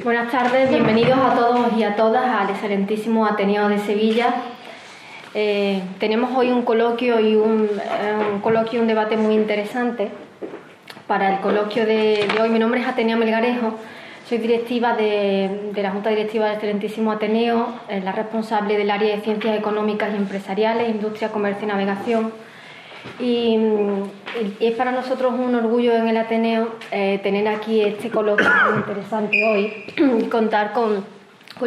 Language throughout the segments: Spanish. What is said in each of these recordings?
Buenas tardes, bienvenidos a todos y a todas al excelentísimo Ateneo de Sevilla. Tenemos hoy un coloquio y un debate muy interesante. Para el coloquio de hoy, mi nombre es Atenea Melgarejo, soy directiva de la Junta Directiva del excelentísimo Ateneo, la responsable del área de Ciencias Económicas y Empresariales, Industria, Comercio y Navegación. Y es para nosotros un orgullo en el Ateneo tener aquí este coloquio muy interesante hoy, contar con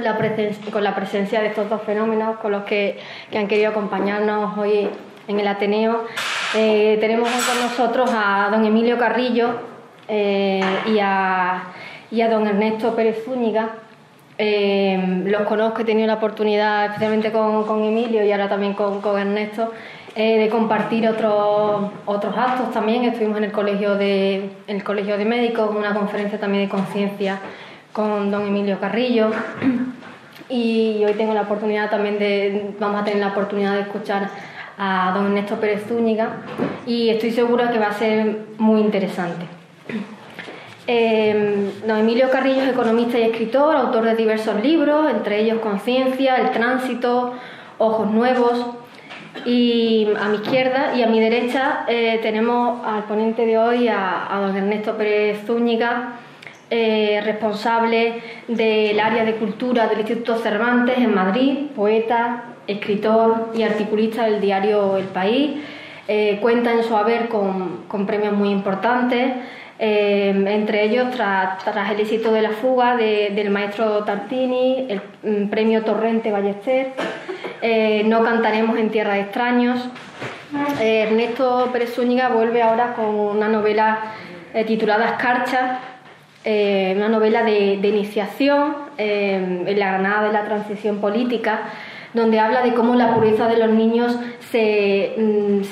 la presencia de estos dos fenómenos con los que han querido acompañarnos hoy en el Ateneo. Tenemos hoy con nosotros a don Emilio Carrillo y a don Ernesto Pérez Zúñiga. Los conozco, he tenido la oportunidad, especialmente con Emilio y ahora también con Ernesto, de compartir otros actos también. Estuvimos en el colegio de médicos, una conferencia también de conciencia con don Emilio Carrillo, y hoy tengo la oportunidad también vamos a tener la oportunidad de escuchar a don Ernesto Pérez Zúñiga, y estoy segura que va a ser muy interesante. Don Emilio Carrillo es economista y escritor, autor de diversos libros, entre ellos Conciencia, El Tránsito, Ojos Nuevos. Y a mi izquierda y a mi derecha tenemos al ponente de hoy, a don Ernesto Pérez Zúñiga, responsable del área de cultura del Instituto Cervantes en Madrid, poeta, escritor y articulista del diario El País. Cuenta en su haber con premios muy importantes, entre ellos tras el éxito de La Fuga del maestro Tartini, el premio Torrente Ballester, No cantaremos en tierra de extraños. Ernesto Pérez Zúñiga vuelve ahora con una novela titulada Escarcha, una novela de iniciación en la Granada de la transición política, donde habla de cómo la pureza de los niños se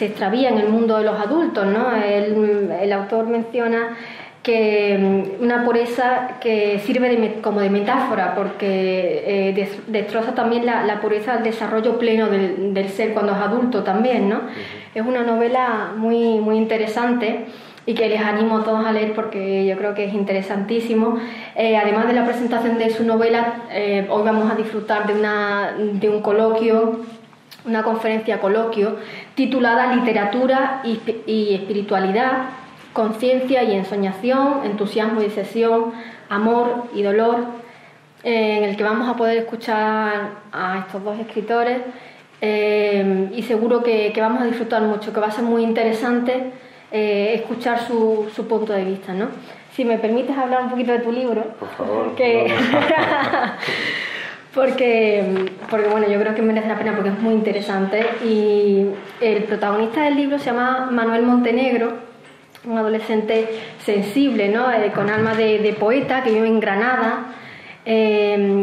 extravía en el mundo de los adultos, ¿no? El autor menciona que una pureza que sirve como de metáfora, porque destroza también la pureza del desarrollo pleno del ser cuando es adulto también, ¿no? Es una novela muy, muy interesante y que les animo a todos a leer porque yo creo que es interesantísimo. Además de la presentación de su novela, hoy vamos a disfrutar de un coloquio, una conferencia coloquio titulada Literatura y Espiritualidad, Conciencia y Ensoñación, Entusiasmo y Decisión, Amor y Dolor, en el que vamos a poder escuchar a estos dos escritores, y seguro que vamos a disfrutar mucho, que va a ser muy interesante escuchar su punto de vista, ¿no? Si me permites hablar un poquito de tu libro, por favor. Porque bueno, yo creo que merece la pena porque es muy interesante, y el protagonista del libro se llama Manuel Montenegro, un adolescente sensible, ¿no? Con alma de poeta, que vive en Granada,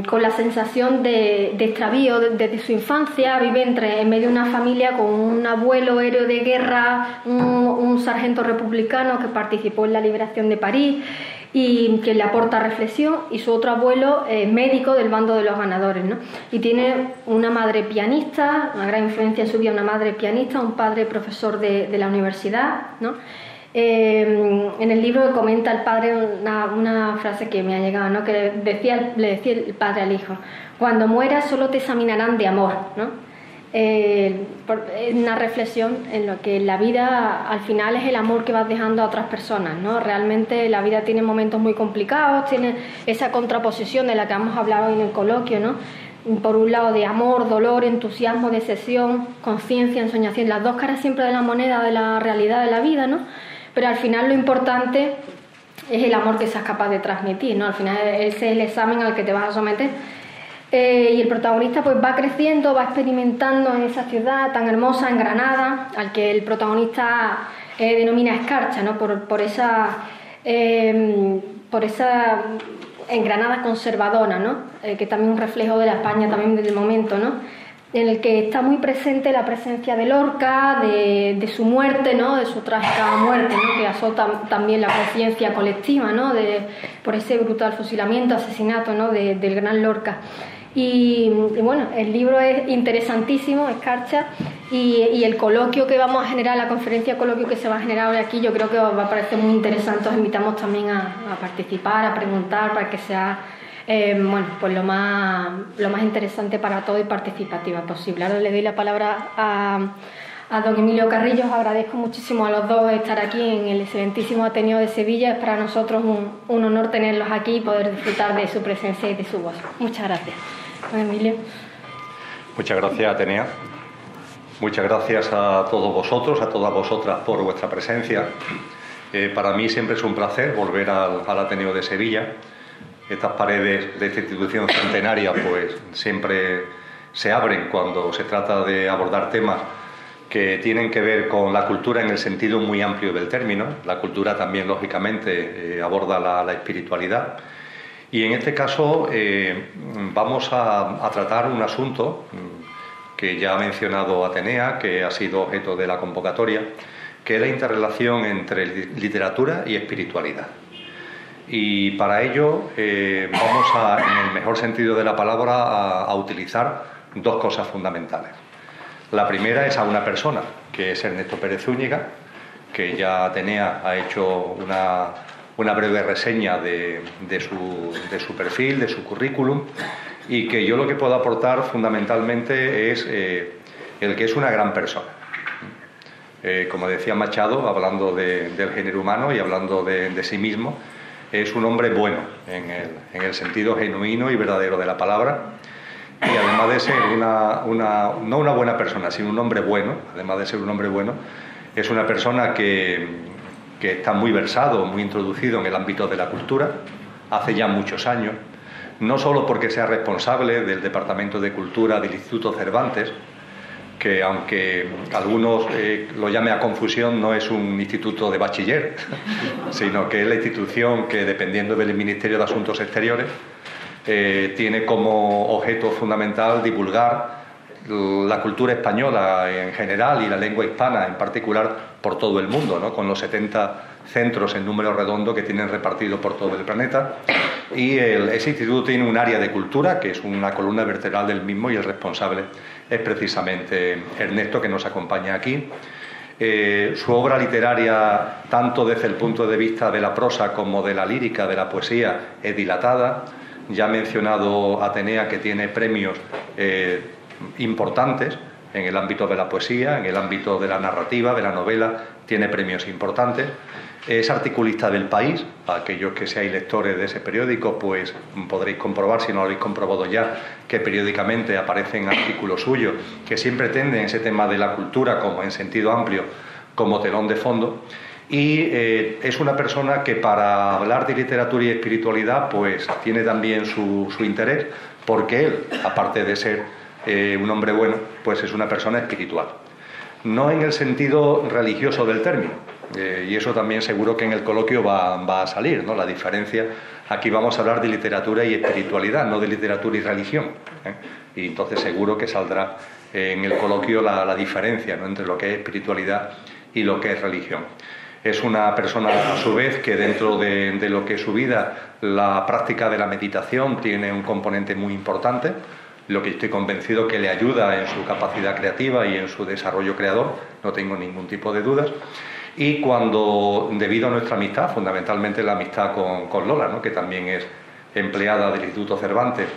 con la sensación de extravío desde su infancia. Vive en medio de una familia con un abuelo héroe de guerra, un sargento republicano que participó en la liberación de París y que le aporta reflexión, y su otro abuelo médico del bando de los ganadores, ¿no? Y tiene una madre pianista, una gran influencia en su vida, una madre pianista, un padre profesor de la universidad, ¿no? En el libro comenta el padre una frase que me ha llegado, ¿no? Que le decía el padre al hijo: cuando mueras solo te examinarán de amor, ¿no? Una reflexión en lo que la vida al final es el amor que vas dejando a otras personas, ¿no? Realmente la vida tiene momentos muy complicados, tiene esa contraposición de la que hemos hablado hoy en el coloquio, ¿no? Por un lado de amor, dolor, entusiasmo, decisión, conciencia, ensoñación, las dos caras siempre de la moneda de la realidad de la vida, ¿no? Pero al final lo importante es el amor que seas capaz de transmitir, ¿no? Al final ese es el examen al que te vas a someter. Y el protagonista pues va creciendo, va experimentando en esa ciudad tan hermosa, en Granada, al que el protagonista denomina Escarcha, ¿no? Por esa en Granada conservadora, ¿no? Que también es un reflejo de la España también del momento, ¿no? En el que está muy presente la presencia de Lorca, de su muerte, ¿no? De su trágica muerte, ¿no? Que azota también la conciencia colectiva, ¿no? Por ese brutal fusilamiento, asesinato, ¿no? del gran Lorca. Y bueno, el libro es interesantísimo, Escarcha, y el coloquio que vamos a generar, la conferencia coloquio que se va a generar hoy aquí, yo creo que os va a parecer muy interesante. Os invitamos también a participar, a preguntar, para que sea bueno, pues lo más interesante para todos y participativa posible. Ahora le doy la palabra a don Emilio Carrillo. Os agradezco muchísimo a los dos estar aquí en el excelentísimo Ateneo de Sevilla. Es para nosotros un honor tenerlos aquí y poder disfrutar de su presencia y de su voz. Muchas gracias. Don Emilio. Muchas gracias, Atenea. Muchas gracias a todos vosotros, a todas vosotras por vuestra presencia. Para mí siempre es un placer volver al Ateneo de Sevilla. Estas paredes de esta institución centenaria pues siempre se abren cuando se trata de abordar temas que tienen que ver con la cultura en el sentido muy amplio del término. La cultura también, lógicamente, aborda la espiritualidad. Y en este caso vamos a tratar un asunto que ya ha mencionado Atenea, que ha sido objeto de la convocatoria, que es la interrelación entre literatura y espiritualidad. Y para ello vamos en el mejor sentido de la palabra, a utilizar dos cosas fundamentales. La primera es a una persona, que es Ernesto Pérez Zúñiga, que ya Atenea ha hecho una breve reseña de su perfil, de su currículum, y que yo lo que puedo aportar fundamentalmente es el que es una gran persona. Como decía Machado, hablando del género humano y hablando de sí mismo, es un hombre bueno, en el sentido genuino y verdadero de la palabra. Y además de ser no una buena persona, sino un hombre bueno, además de ser un hombre bueno, es una persona que está muy versado, muy introducido en el ámbito de la cultura, hace ya muchos años, no solo porque sea responsable del Departamento de Cultura del Instituto Cervantes, que aunque algunos lo llamen a confusión, no es un instituto de bachiller, sino que es la institución que, dependiendo del Ministerio de Asuntos Exteriores, tiene como objeto fundamental divulgar la cultura española en general y la lengua hispana en particular por todo el mundo, ¿no? Con los 70 centros en número redondo que tienen repartido por todo el planeta. Y ese instituto tiene un área de cultura que es una columna vertebral del mismo, y el responsable es precisamente Ernesto, que nos acompaña aquí. Su obra literaria, tanto desde el punto de vista de la prosa como de la lírica, de la poesía, es dilatada. Ya ha mencionado Atenea que tiene premios importantes en el ámbito de la poesía, en el ámbito de la narrativa, de la novela, tiene premios importantes. Es articulista del País. Aquellos que seáis lectores de ese periódico pues podréis comprobar, si no lo habéis comprobado ya, que periódicamente aparecen artículos suyos que siempre tienden ese tema de la cultura como en sentido amplio como telón de fondo. Y es una persona que, para hablar de literatura y espiritualidad, pues tiene también su interés, porque él, aparte de ser un hombre bueno, pues es una persona espiritual. No en el sentido religioso del término, y eso también seguro que en el coloquio va a salir, ¿no? La diferencia, aquí vamos a hablar de literatura y espiritualidad, no de literatura y religión, y entonces seguro que saldrá en el coloquio la diferencia, ¿no?, entre lo que es espiritualidad y lo que es religión. Es una persona, a su vez, que dentro de lo que es su vida, la práctica de la meditación tiene un componente muy importante, lo que estoy convencido que le ayuda en su capacidad creativa y en su desarrollo creador, no tengo ningún tipo de dudas. Y cuando, debido a nuestra amistad, fundamentalmente la amistad con Lola, ¿no?, que también es empleada del Instituto Cervantes,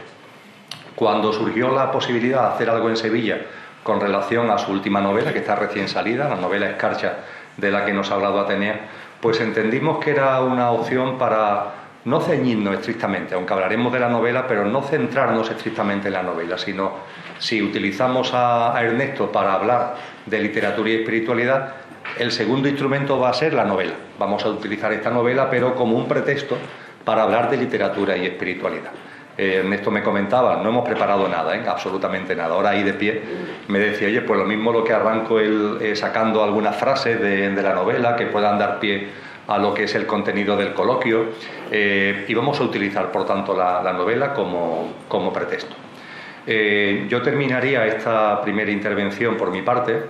cuando surgió la posibilidad de hacer algo en Sevilla con relación a su última novela, que está recién salida, la novela Escarcha, de la que nos ha hablado Atenea, pues entendimos que era una opción para no ceñirnos estrictamente, aunque hablaremos de la novela, pero no centrarnos estrictamente en la novela, sino si utilizamos a Ernesto para hablar de literatura y espiritualidad, el segundo instrumento va a ser la novela. Vamos a utilizar esta novela, pero como un pretexto para hablar de literatura y espiritualidad. Ernesto me comentaba, no hemos preparado nada, absolutamente nada. Ahora ahí de pie me decía, oye, pues lo mismo lo que arranco sacando algunas frases de la novela que puedan dar pie a lo que es el contenido del coloquio, y vamos a utilizar, por tanto, la novela como pretexto. Yo terminaría esta primera intervención por mi parte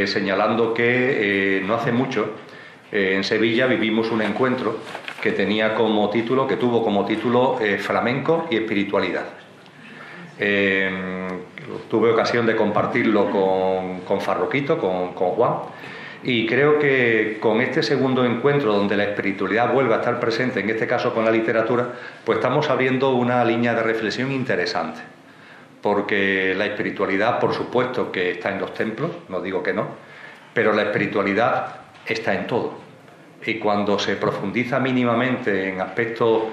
señalando que no hace mucho en Sevilla vivimos un encuentro que tuvo como título Flamenco y espiritualidad. Tuve ocasión de compartirlo con Farroquito, con Juan, Y creo que con este segundo encuentro, donde la espiritualidad vuelve a estar presente, en este caso con la literatura, pues estamos abriendo una línea de reflexión interesante. Porque la espiritualidad, por supuesto, que está en los templos, no digo que no, pero la espiritualidad está en todo. Y cuando se profundiza mínimamente en aspectos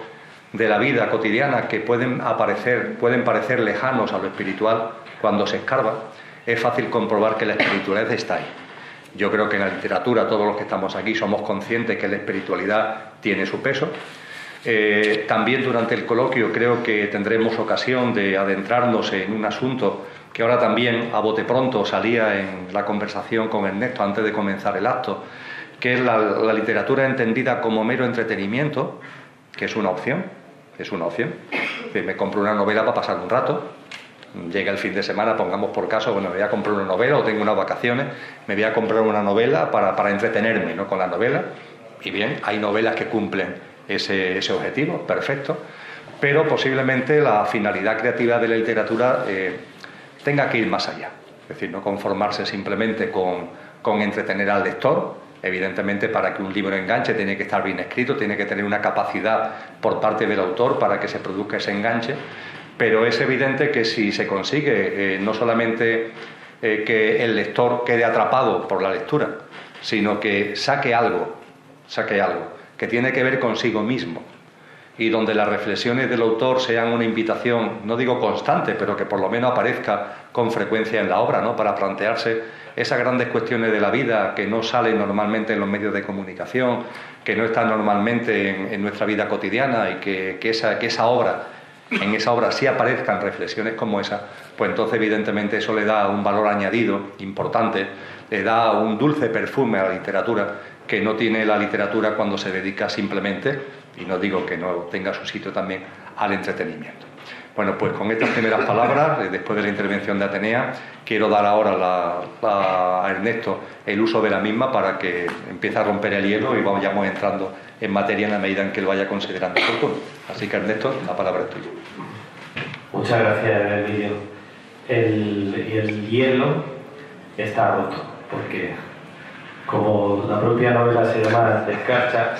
de la vida cotidiana que pueden parecer lejanos a lo espiritual, cuando se escarba, es fácil comprobar que la espiritualidad está ahí. Yo creo que en la literatura, todos los que estamos aquí, somos conscientes que la espiritualidad tiene su peso. También durante el coloquio creo que tendremos ocasión de adentrarnos en un asunto que ahora también a bote pronto salía en la conversación con Ernesto antes de comenzar el acto, que es la literatura entendida como mero entretenimiento, que es una opción, Me compro una novela para pasar un rato, llega el fin de semana, pongamos por caso, bueno, me voy a comprar una novela o tengo unas vacaciones, me voy a comprar una novela para entretenerme, ¿no?, con la novela. Y bien, hay novelas que cumplen ese objetivo, perfecto, pero posiblemente la finalidad creativa de la literatura tenga que ir más allá. Es decir, no conformarse simplemente con entretener al lector. Evidentemente, para que un libro enganche tiene que estar bien escrito, tiene que tener una capacidad por parte del autor para que se produzca ese enganche, pero es evidente que si se consigue no solamente que el lector quede atrapado por la lectura, sino que saque algo que tiene que ver consigo mismo, y donde las reflexiones del autor sean una invitación, no digo constante, pero que por lo menos aparezca con frecuencia en la obra, ¿no?, para plantearse esas grandes cuestiones de la vida que no salen normalmente en los medios de comunicación, que no están normalmente en nuestra vida cotidiana, y que en esa obra sí aparezcan reflexiones como esa, pues entonces evidentemente eso le da un valor añadido importante, le da un dulce perfume a la literatura que no tiene la literatura cuando se dedica simplemente, y no digo que no tenga su sitio también, al entretenimiento. Bueno, pues con estas primeras palabras, después de la intervención de Atenea, quiero dar ahora a Ernesto el uso de la misma para que empiece a romper el hielo y vayamos entrando en materia en la medida en que lo vaya considerando oportuno. Así que, Ernesto, la palabra es tuya. Muchas gracias, Emilio. El hielo está roto, porque como la propia novela se llama Escarcha,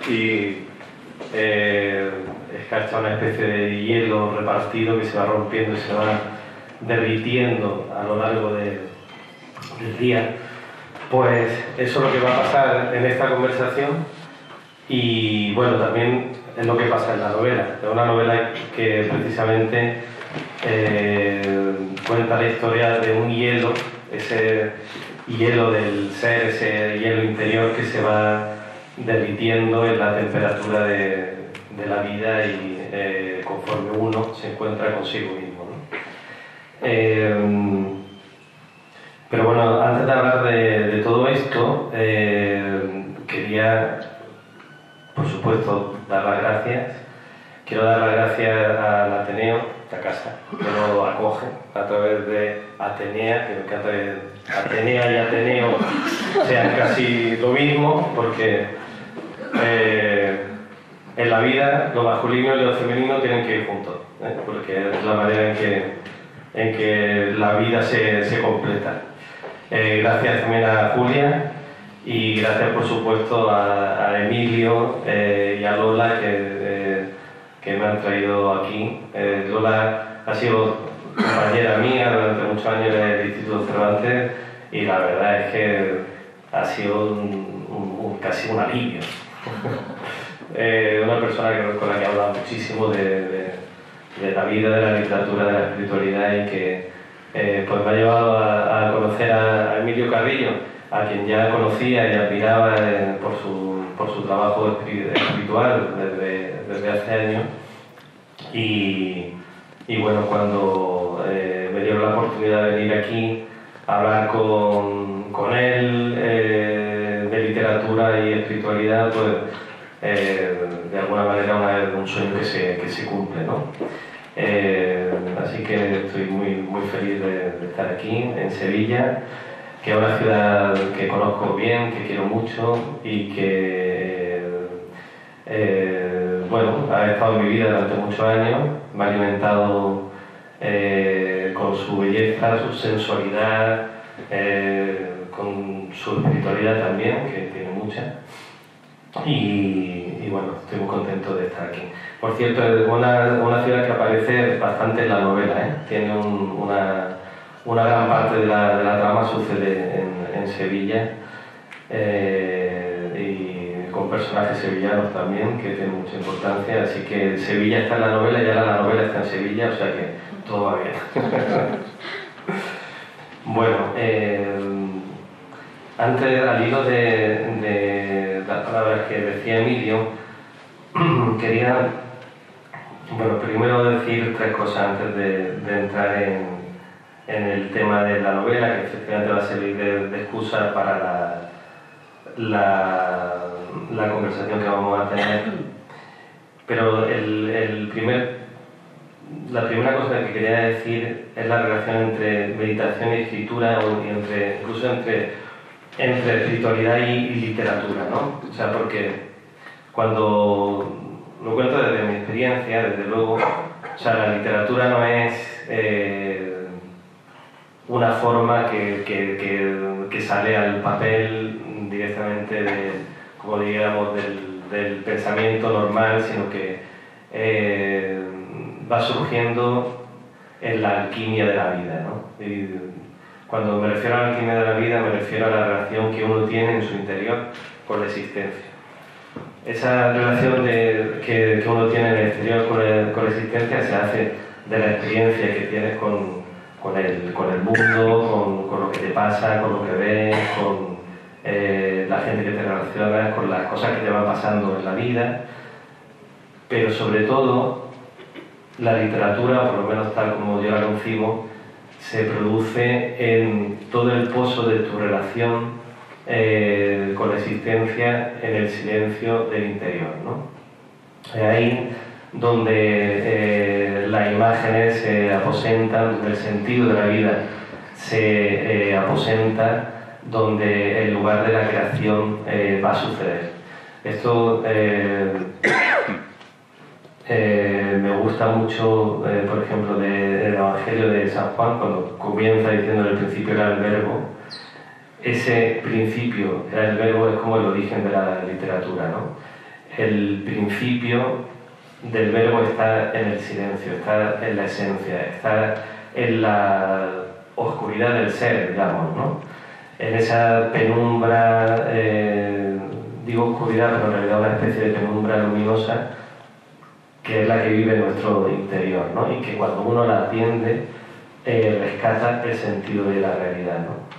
y escarcha una especie de hielo repartido que se va rompiendo y se va derritiendo a lo largo del día, pues eso es lo que va a pasar en esta conversación. Y bueno, también es lo que pasa en la novela. Es una novela que precisamente cuenta la historia de un hielo, ese hielo del ser, ese hielo interior que se va derritiendo en la temperatura de la vida y conforme uno se encuentra consigo mismo, ¿no? Pero bueno, antes de hablar de todo esto, quería, por supuesto, dar las gracias. Quiero dar las gracias al Ateneo, la casa, que nos acoge a través de Atenea, que me encanta que Atenea y Ateneo sean casi lo mismo, porque en la vida lo masculino y lo femenino tienen que ir juntos, porque es la manera en que la vida se completa. Gracias también a Julia, y gracias por supuesto a Emilio y a Lola que me han traído aquí. Lola ha sido compañera mía durante muchos años en el Instituto Cervantes, y la verdad es que ha sido casi un alivio. Una persona con la que he hablado muchísimo de la vida, de la literatura, de la espiritualidad, y que pues me ha llevado a conocer a Emilio Carrillo, a quien ya conocía y admiraba por su trabajo espiritual desde hace años. Y bueno, cuando me dieron la oportunidad de venir aquí a hablar con él de literatura y espiritualidad, pues de alguna manera un sueño que se cumple, ¿no? Así que estoy muy feliz de estar aquí en Sevilla, que es una ciudad que conozco bien, que quiero mucho, y que bueno, ha estado en mi vida durante muchos años, me ha alimentado con su belleza, su sensualidad, con su espiritualidad también, que tiene mucha. Y bueno, estoy muy contento de estar aquí. Por cierto, es una ciudad que aparece bastante en la novela, ¿eh? Tiene una gran parte de la trama sucede en Sevilla, y con personajes sevillanos también, que tienen mucha importancia. Así que Sevilla está en la novela y ahora la novela está en Sevilla, o sea que todo va bien. Bueno, antes, al hilo de las palabras que decía Emilio, quería, bueno, primero decir tres cosas antes de entrar en el tema de la novela, que efectivamente va a servir de excusa para la conversación que vamos a tener. Pero la primera cosa que quería decir es la relación entre meditación y escritura, y incluso entre espiritualidad y literatura, ¿no? O sea, porque cuando lo cuento desde mi experiencia, desde luego, o sea, la literatura no es una forma que sale al papel directamente como diríamos, del pensamiento normal, sino que va surgiendo en la alquimia de la vida, ¿no? Y cuando me refiero a la alquimia de la vida, me refiero a la relación que uno tiene en su interior con la existencia. Esa relación que uno tiene en el exterior con la existencia se hace de la experiencia que tienes con el mundo, con lo que te pasa, con lo que ves, con la gente que te relacionas, con las cosas que te van pasando en la vida. Pero sobre todo, la literatura, por lo menos tal como yo la concibo, se produce en todo el pozo de tu relación con la existencia, en el silencio del interior, ¿no? Es ahí donde las imágenes se aposentan, donde el sentido de la vida se aposenta, donde el lugar de la creación va a suceder. Esto me gusta mucho, por ejemplo, del Evangelio de San Juan, cuando comienza diciendo el principio era el verbo. Ese principio era el verbo, es como el origen de la literatura, ¿no? El principio del verbo está en el silencio, está en la esencia, está en la oscuridad del ser, digamos, ¿no? En esa penumbra, digo oscuridad, pero en realidad una especie de penumbra luminosa, que es la que vive en nuestro interior, ¿no? Y que cuando uno la atiende, rescata el sentido de la realidad, ¿no?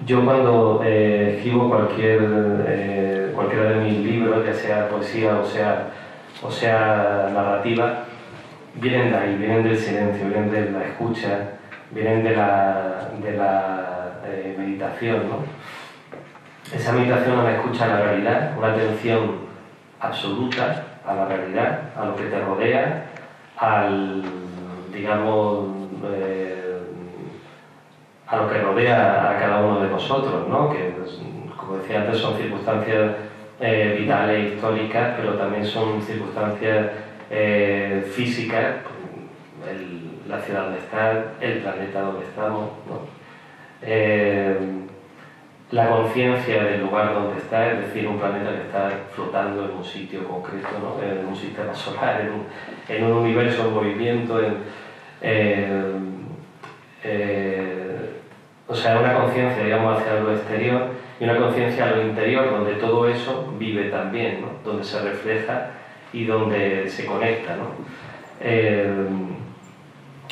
Yo cuando escribo cualquiera de mis libros, ya sea poesía o sea narrativa, vienen de ahí, vienen del silencio, vienen de la escucha, vienen de la meditación, ¿no? Esa meditación, una escucha a la realidad, una atención absoluta a la realidad, a lo que te rodea, digamos, a lo que rodea a cada uno de nosotros, ¿no? Que, como decía antes, son circunstancias vitales, históricas, pero también son circunstancias físicas, la ciudad donde estás, el planeta donde estamos, ¿no? La conciencia del lugar donde estás, es decir, un planeta que está flotando en un sitio concreto, ¿no? En un sistema solar, en un universo en movimiento, o sea, una conciencia, digamos, hacia lo exterior y una conciencia a lo interior, donde todo eso vive también, ¿no? Donde se refleja y donde se conecta, ¿no?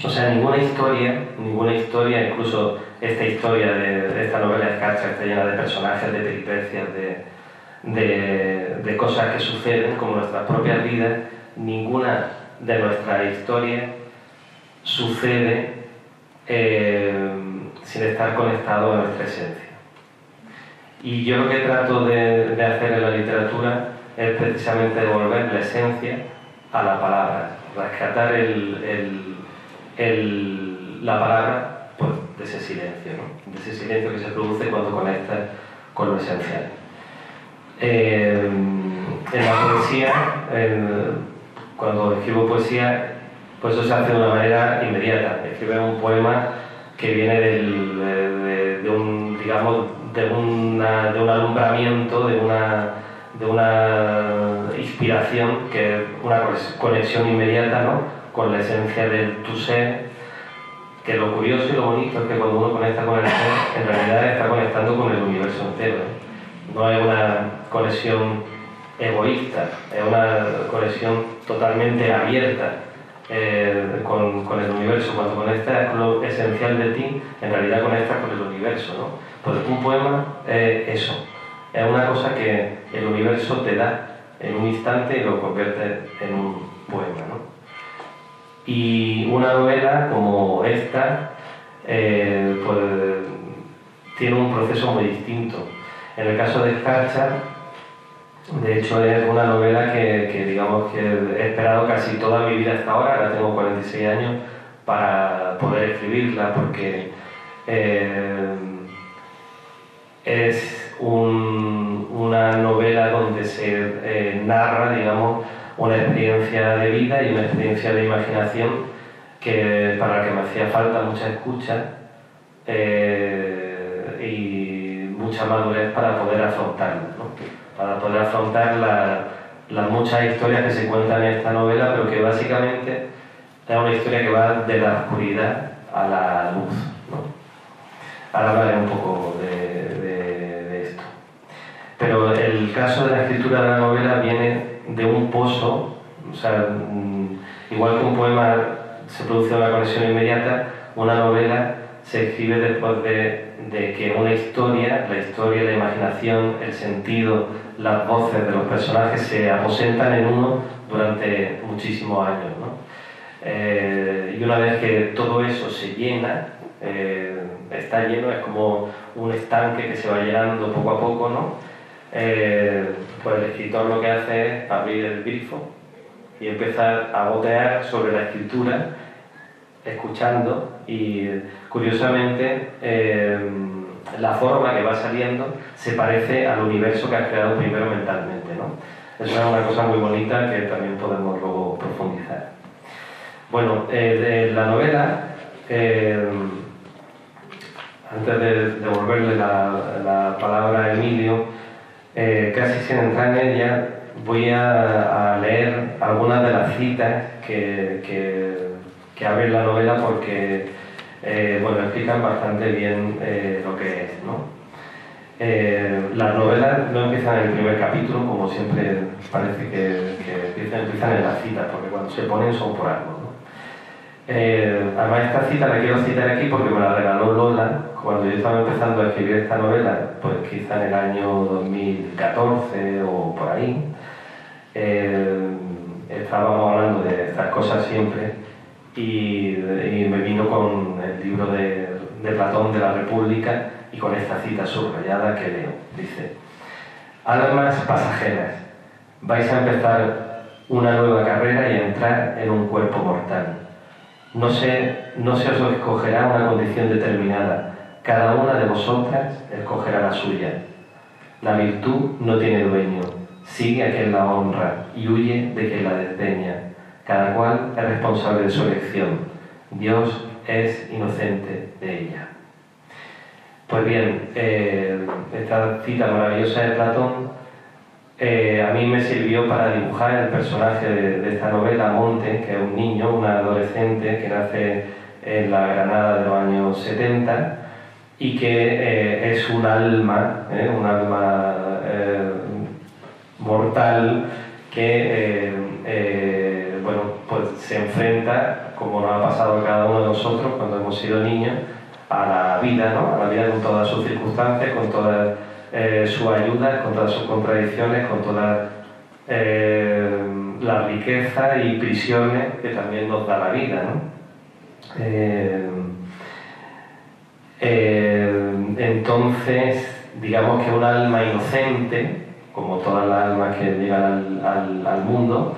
O sea, ninguna historia, incluso esta historia de esta novela escarcha, está llena de personajes, de peripecias, de cosas que suceden como nuestras propias vidas. Ninguna de nuestras historias sucede sin estar conectado a nuestra esencia. Y yo lo que trato de hacer en la literatura es precisamente devolver la esencia a la palabra, rescatar la palabra, pues, de ese silencio, ¿no? De ese silencio que se produce cuando conectas con lo esencial. En la poesía, cuando escribo poesía, pues eso se hace de una manera inmediata. Escribes un poema que viene de un, digamos, de un alumbramiento, de una inspiración, que es una conexión inmediata, ¿no?, con la esencia del tu ser, que lo curioso y lo bonito es que cuando uno conecta con el ser, en realidad está conectando con el universo entero, ¿eh? No es una conexión egoísta, es una conexión totalmente abierta con el universo. Cuando conectas con lo esencial de ti, en realidad conectas con el universo, ¿no? Pues un poema es eso, es una cosa que el universo te da en un instante y lo convierte en un poema, ¿no? Y una novela como esta pues tiene un proceso muy distinto. En el caso de Escarcha, de hecho es una novela que digamos que he esperado casi toda mi vida hasta ahora tengo 46 años para poder escribirla, porque es una novela donde se narra, digamos, una experiencia de vida y una experiencia de imaginación para la que me hacía falta mucha escucha y mucha madurez para poder afrontarla, ¿no? Para poder afrontar las muchas historias que se cuentan en esta novela, pero que básicamente es una historia que va de la oscuridad a la luz, ¿no? Ahora hablaré un poco de esto. Pero el caso de la escritura de la novela viene de un pozo, o sea, igual que un poema se produce una conexión inmediata, una novela se escribe después de que una historia, la historia, la imaginación, el sentido, las voces de los personajes se aposentan en uno durante muchísimos años, ¿no? Y una vez que todo eso se llena, está lleno, es como un estanque que se va llenando poco a poco, ¿no? Pues el escritor lo que hace es abrir el grifo y empezar a gotear sobre la escritura, escuchando, y curiosamente la forma que va saliendo se parece al universo que has creado primero mentalmente, ¿no? Eso es una cosa muy bonita que también podemos luego profundizar. Bueno, de la novela, antes de devolverle la palabra a Emilio, casi sin entrar en ella, voy a leer algunas de las citas que abren la novela, porque bueno, explican bastante bien lo que es, ¿no? Las novelas no empiezan en el primer capítulo, como siempre parece que empiezan en las citas, porque cuando se ponen son por algo, ¿no? Además, esta cita la quiero citar aquí porque me la regaló Lola cuando yo estaba empezando a escribir esta novela, pues quizá en el año 2014 o por ahí. Estábamos hablando de estas cosas siempre y me vino con el libro de Platón de la República y con esta cita subrayada que leo. Dice: almas pasajeras, vais a empezar una nueva carrera y a entrar en un cuerpo mortal. No se os escogerá una condición determinada, cada una de vosotras escogerá la suya. La virtud no tiene dueño, sigue a quien la honra y huye de quien la desdeña. Cada cual es responsable de su elección. Dios es inocente de ella. Pues bien, esta cita maravillosa de Platón a mí me sirvió para dibujar el personaje de esta novela, Monte, que es un niño, un adolescente que nace en la Granada de los años 70 y que es un alma mortal que bueno, pues se enfrenta, como nos ha pasado a cada uno de nosotros cuando hemos sido niños, a la vida, ¿no? A la vida con todas sus circunstancias, con todas sus ayudas, con todas sus contradicciones, con toda la riqueza y prisiones que también nos da la vida, ¿no? Entonces, digamos que un alma inocente, como todas las almas que llegan al mundo,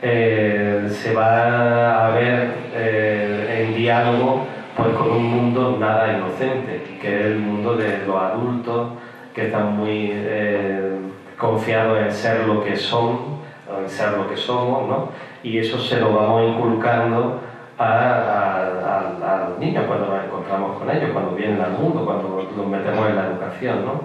se va a ver en diálogo pues con un mundo nada inocente, que es el mundo de los adultos que están muy confiados en ser lo que son, o en ser lo que somos, ¿no? Y eso se lo vamos inculcando a los niños cuando nos encontramos encontramos con ellos cuando vienen al mundo, cuando nos metemos en la educación, ¿no?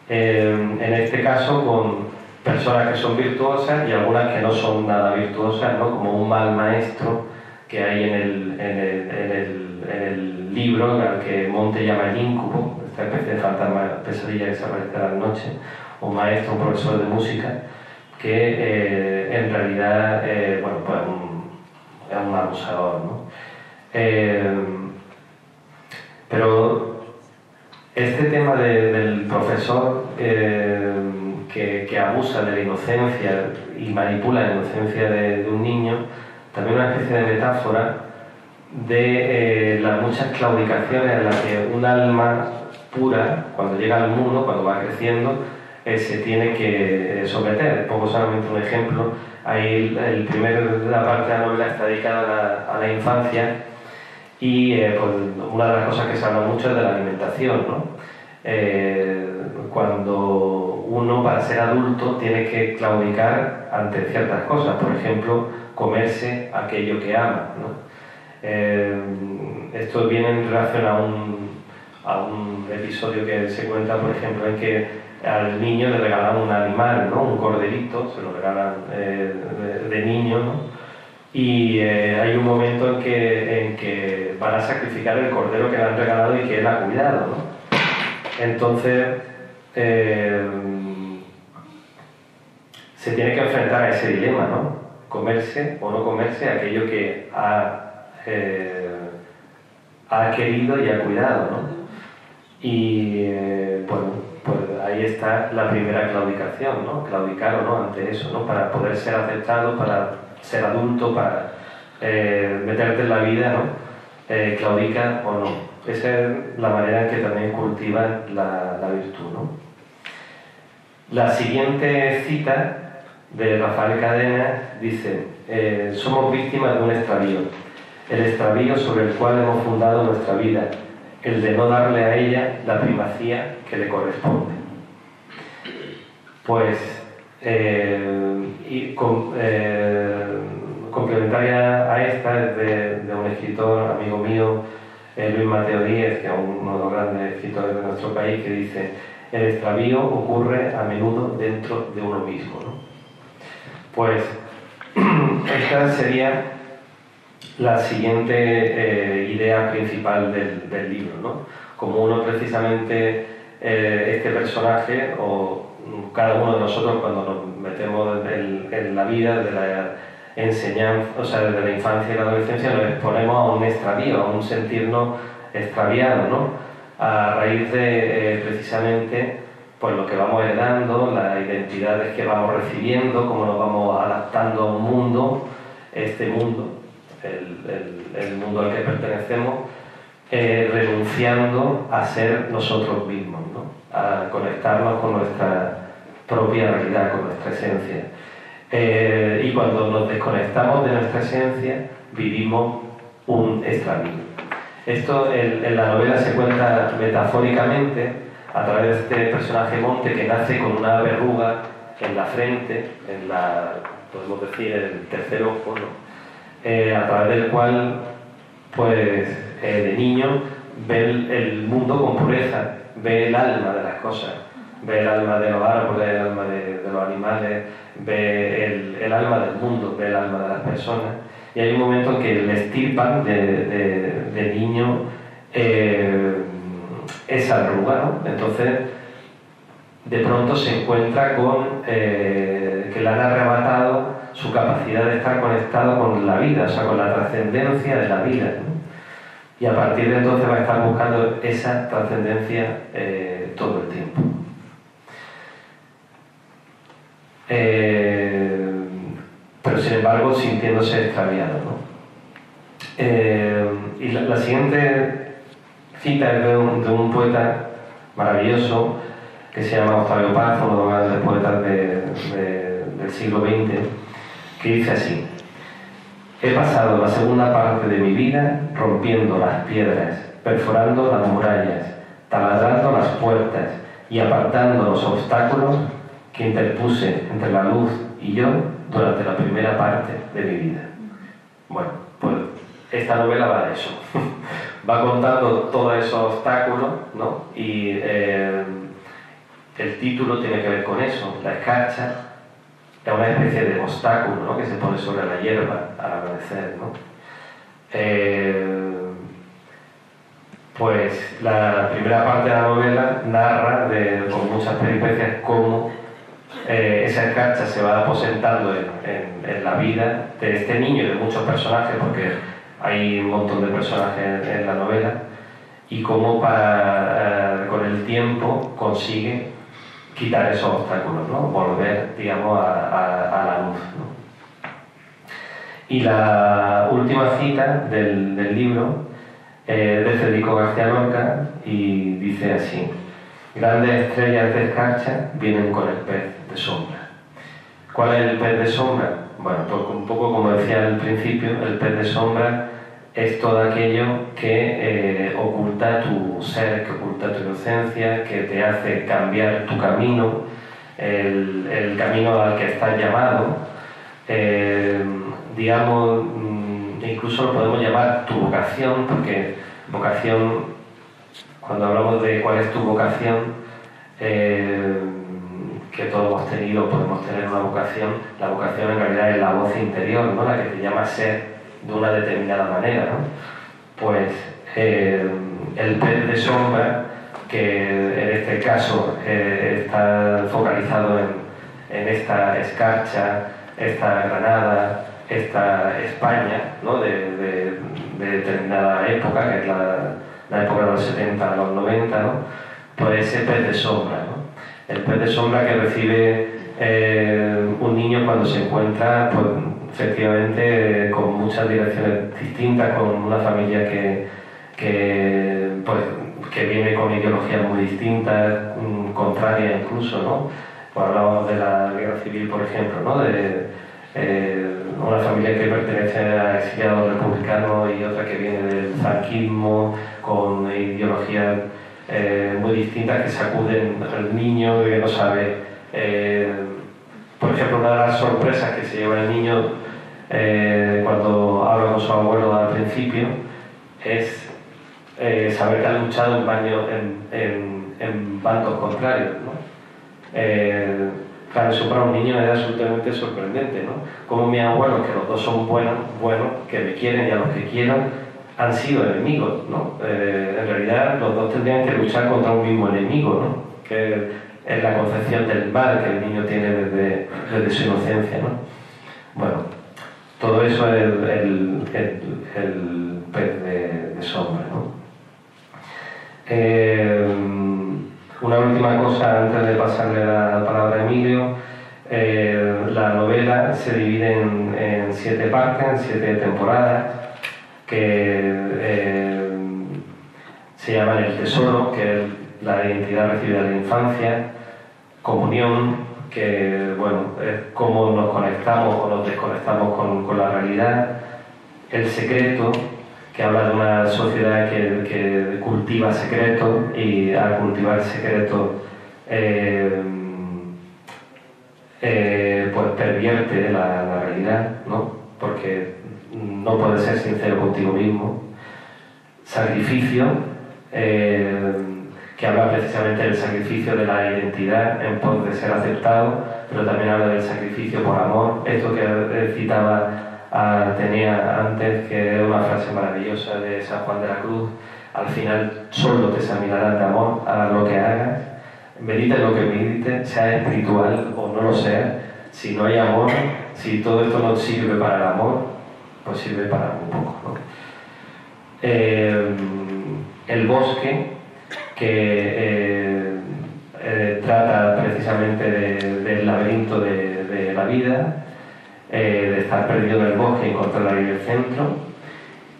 En este caso con personas que son virtuosas y algunas que no son nada virtuosas, ¿no? Como un mal maestro que hay en el libro, al que Monte llama el íncubo, esta especie de fantasma pesadilla que se aparece a la noche, un maestro, un profesor de música, que en realidad bueno, pues es un abusador, ¿no? Pero este tema del profesor que abusa de la inocencia y manipula la inocencia de un niño, también una especie de metáfora de las muchas claudicaciones en las que un alma pura, cuando llega al mundo, cuando va creciendo, se tiene que someter. Pongo solamente un ejemplo. Ahí la parte de la novela está dedicada a la infancia y pues, una de las cosas que se habla mucho es de la alimentación, ¿no? Cuando uno, para ser adulto, tiene que claudicar ante ciertas cosas, por ejemplo, comerse aquello que ama, ¿no? Esto viene en relación a un episodio que se cuenta, por ejemplo, en que al niño le regalan un animal, ¿no? Un corderito, se lo regalan de niño, ¿no? Y hay un momento en que van a sacrificar el cordero que le han regalado y que él ha cuidado, ¿no? Entonces se tiene que enfrentar a ese dilema, ¿no? Comerse o no comerse aquello que ha querido y ha cuidado, ¿no? Y bueno, pues ahí está la primera claudicación, ¿no? Claudicar o no ante eso, ¿no? Para poder ser aceptado, para ser adulto, para meterte en la vida, ¿no? Claudica o no. Esa es la manera en que también cultiva la virtud, ¿no? La siguiente cita de Rafael Cadenas dice: somos víctimas de un extravío, el extravío sobre el cual hemos fundado nuestra vida, el de no darle a ella la primacía que le corresponde. Pues, complementaria a esta es de un escritor, amigo mío, Luis Mateo Díez, que es uno de los grandes escritores de nuestro país, que dice: el extravío ocurre a menudo dentro de uno mismo, ¿no? Pues esta sería la siguiente idea principal del libro, ¿no? Como uno precisamente, este personaje, o cada uno de nosotros cuando nos metemos en la vida de la enseñanza, o sea, desde la infancia y la adolescencia, nos exponemos a un extravío, a un sentirnos extraviados, ¿no? A raíz de precisamente pues lo que vamos heredando, las identidades que vamos recibiendo, cómo nos vamos adaptando a un mundo, este mundo, el mundo al que pertenecemos, renunciando a ser nosotros mismos, ¿no? A conectarnos con nuestra propia realidad, con nuestra esencia. Y cuando nos desconectamos de nuestra esencia, vivimos un extravío. Esto en la novela se cuenta metafóricamente a través de este personaje Monte, que nace con una verruga en la frente, podemos decir, el tercer ojo, ¿no? A través del cual, pues, de niño, ve el mundo con pureza, ve el alma de las cosas, ve el alma de los árboles, el alma de los animales, ve el alma del mundo, ve el alma de las personas. Y hay un momento en que le extirpan de niño esa arruga, ¿no? Entonces, de pronto se encuentra con que le han arrebatado su capacidad de estar conectado con la vida, o sea, con la trascendencia de la vida, ¿no? Y a partir de entonces va a estar buscando esa trascendencia todo el tiempo. Pero sin embargo sintiéndose extraviado, ¿no? Y la siguiente cita es de un poeta maravilloso que se llama Octavio Paz, uno de los grandes poetas del siglo XX, que dice así: he pasado la segunda parte de mi vida rompiendo las piedras, perforando las murallas, taladrando las puertas y apartando los obstáculos que interpuse entre la luz y yo durante la primera parte de mi vida. Bueno, pues esta novela va de eso. Va contando todos esos obstáculos, ¿no? Y el título tiene que ver con eso. La escarcha es una especie de obstáculo, ¿no? Que se pone sobre la hierba al amanecer, ¿no? Pues la primera parte de la novela narra con muchas peripecias cómo esa escarcha se va aposentando en la vida de este niño y de muchos personajes, porque hay un montón de personajes en la novela, y cómo con el tiempo consigue quitar esos obstáculos, ¿no? Volver, digamos, a la luz, ¿no? Y la última cita del libro es de Federico García Lorca y dice así: grandes estrellas de escarcha vienen con el pez de sombra. ¿Cuál es el pez de sombra? Bueno, pues un poco como decía al principio, el pez de sombra es todo aquello que oculta tu ser, que oculta tu inocencia, que te hace cambiar tu camino, el camino al que estás llamado. Digamos, incluso lo podemos llamar tu vocación, porque vocación, cuando hablamos de cuál es tu vocación, que todos hemos tenido, podemos tener una vocación. La vocación en realidad es la voz interior, ¿no? La que te llama a ser de una determinada manera, ¿no? Pues el pez de sombra, que en este caso está focalizado en esta escarcha, esta Granada, esta España, ¿no? de determinada época, que es la época de los 70 a los 90, ¿no? Pues ese pez de sombra, ¿no? El pez de sombra que recibe un niño cuando se encuentra, pues, efectivamente, con muchas direcciones distintas, con una familia que viene con ideologías muy distintas, contrarias incluso, ¿no? Pues hablamos de la guerra civil, por ejemplo, ¿no? De una familia que pertenece a exiliados republicanos y otra que viene del franquismo, con ideologías muy distintas que sacuden al niño y que no sabe. Por ejemplo, una de las sorpresas que se lleva el niño cuando habla con su abuelo al principio es saber que ha luchado en bandos contrarios, ¿no? Claro, eso para un niño es absolutamente sorprendente, ¿no? Como mi abuelo, que los dos son buenos, que me quieren y a los que quieran, han sido enemigos, ¿no? En realidad los dos tendrían que luchar contra un mismo enemigo, ¿no? Que es la concepción del mal que el niño tiene desde su inocencia, ¿no? Bueno, todo eso es el pez de sombra, ¿no? Una última cosa antes de pasarle la palabra a Emilio. La novela se divide en 7 partes, en 7 temporadas, que se llaman El Tesoro, que es la identidad recibida de la infancia; Comunión, que bueno, es cómo nos conectamos o nos desconectamos con la realidad; El Secreto, que habla de una sociedad que cultiva secretos y al cultivar secretos pues pervierte la realidad, ¿no? Porque no puedes ser sincero contigo mismo. Sacrificio, que habla precisamente del sacrificio de la identidad en pos de ser aceptado, pero también habla del sacrificio por amor. Esto que citaba a Atenea antes, que es una frase maravillosa de San Juan de la Cruz: al final solo te examinarán de amor, hagas lo que hagas, medite lo que medite, sea espiritual o no lo sea. Si no hay amor, si todo esto no sirve para el amor, pues sirve para un poco, ¿no? El Bosque, que trata precisamente del laberinto de la vida, de estar perdido en el bosque y encontrar ahí el centro.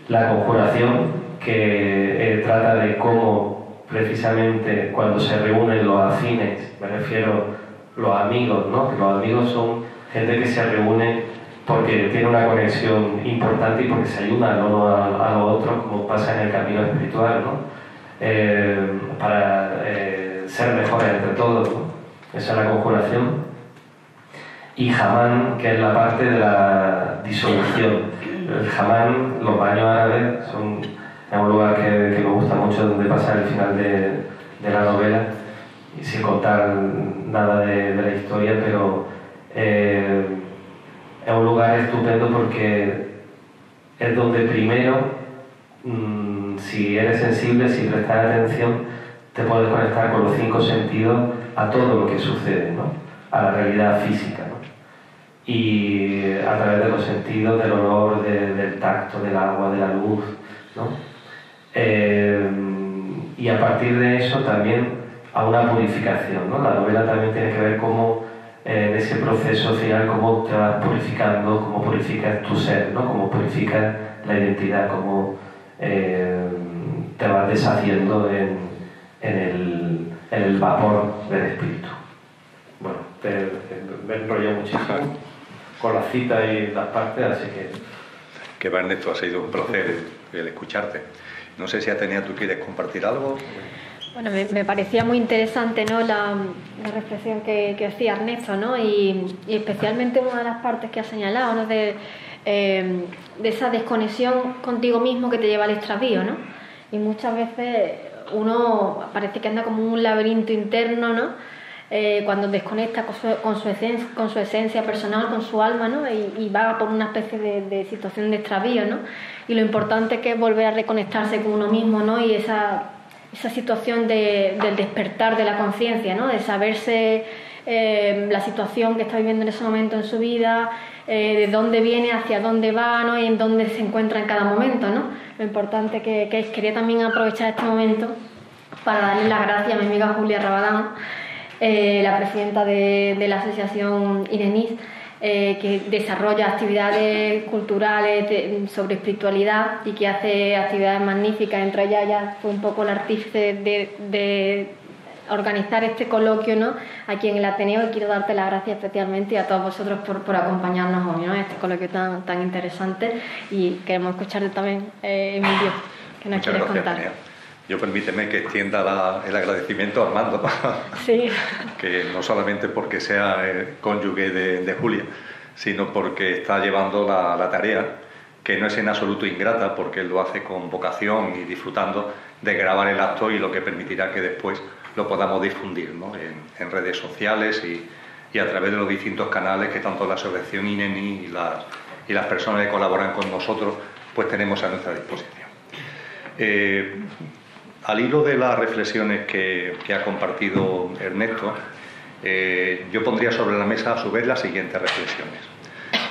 La Conjuración, que trata de cómo precisamente cuando se reúnen los afines, me refiero los amigos, ¿no? Que los amigos son gente que se reúne porque tiene una conexión importante y porque se ayudan uno a los otros, como pasa en el camino espiritual, ¿no? Para ser mejores entre todos, ¿no? Esa es la Conjuración. Y Hamán, que es la parte de la disolución. el Hammam, los baños árabes, es un lugar que me gusta mucho, donde pasa el final de la novela, y sin contar nada de la historia, pero es un lugar estupendo porque es donde primero, si eres sensible, si prestas atención, te puedes conectar con los 5 sentidos a todo lo que sucede, ¿no? A la realidad física, ¿no? Y a través de los sentidos, del olor, del tacto, del agua, de la luz, ¿no? Y a partir de eso también a una purificación, ¿no? La novela también tiene que ver cómo en ese proceso final, cómo te vas purificando, cómo purificas tu ser, ¿no? Cómo purificas la identidad, cómo te vas deshaciendo en el vapor del espíritu. Bueno, me enrollé muchísimo con la cita y las partes, así que... Que va, Ernesto, ha sido un placer el escucharte. No sé si Atenea, ¿tú quieres compartir algo? Bueno, me parecía muy interesante, ¿no?, la reflexión que hacía Ernesto, ¿no? Y especialmente una de las partes que ha señalado, ¿no?, de esa desconexión contigo mismo que te lleva al extravío, ¿no? Y muchas veces uno parece que anda como un laberinto interno, ¿no? Cuando desconecta con su esencia personal, con su alma, ¿no? Y va por una especie de situación de extravío, ¿no? Y lo importante que es volver a reconectarse con uno mismo, ¿no? Y esa situación del despertar de la conciencia, ¿no? De saberse la situación que está viviendo en ese momento en su vida, de dónde viene, hacia dónde va, ¿no? Y en dónde se encuentra en cada momento, ¿no? Lo importante que es. Quería también aprovechar este momento para darle las gracias a mi amiga Julia Rabadán, la presidenta de la asociación Irenis, que desarrolla actividades culturales sobre espiritualidad y que hace actividades magníficas. Entre ellas ella fue un poco el artífice de organizar este coloquio, ¿no?, aquí en el Ateneo, y quiero darte las gracias especialmente y a todos vosotros por acompañarnos hoy, ¿no?, en este coloquio tan interesante. Y queremos escucharte también, Emilio, que nos quieres contar. Atenea. Yo permíteme que extienda el agradecimiento a Armando, sí. Que no solamente porque sea el cónyuge de Julia, sino porque está llevando la tarea, que no es en absoluto ingrata, porque él lo hace con vocación y disfrutando de grabar el acto, y lo que permitirá que después lo podamos difundir, ¿no?, en redes sociales y a través de los distintos canales que tanto la asociación INENI y las personas que colaboran con nosotros pues tenemos a nuestra disposición. Al hilo de las reflexiones que ha compartido Ernesto, yo pondría sobre la mesa a su vez las siguientes reflexiones.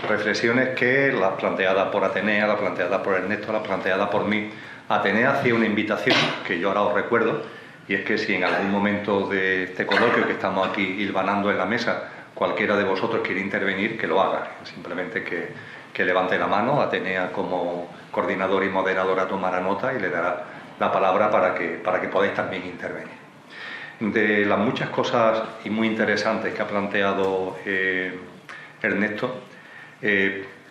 Reflexiones que las planteadas por Atenea, las planteadas por Ernesto, las planteadas por mí. Atenea hacía una invitación que yo ahora os recuerdo, y es que si en algún momento de este coloquio que estamos aquí hilvanando en la mesa, cualquiera de vosotros quiere intervenir, que lo haga. Simplemente que levante la mano. Atenea, como coordinadora y moderadora, tomará nota y le dará la palabra para que podáis también intervenir. De las muchas cosas y muy interesantes que ha planteado Ernesto,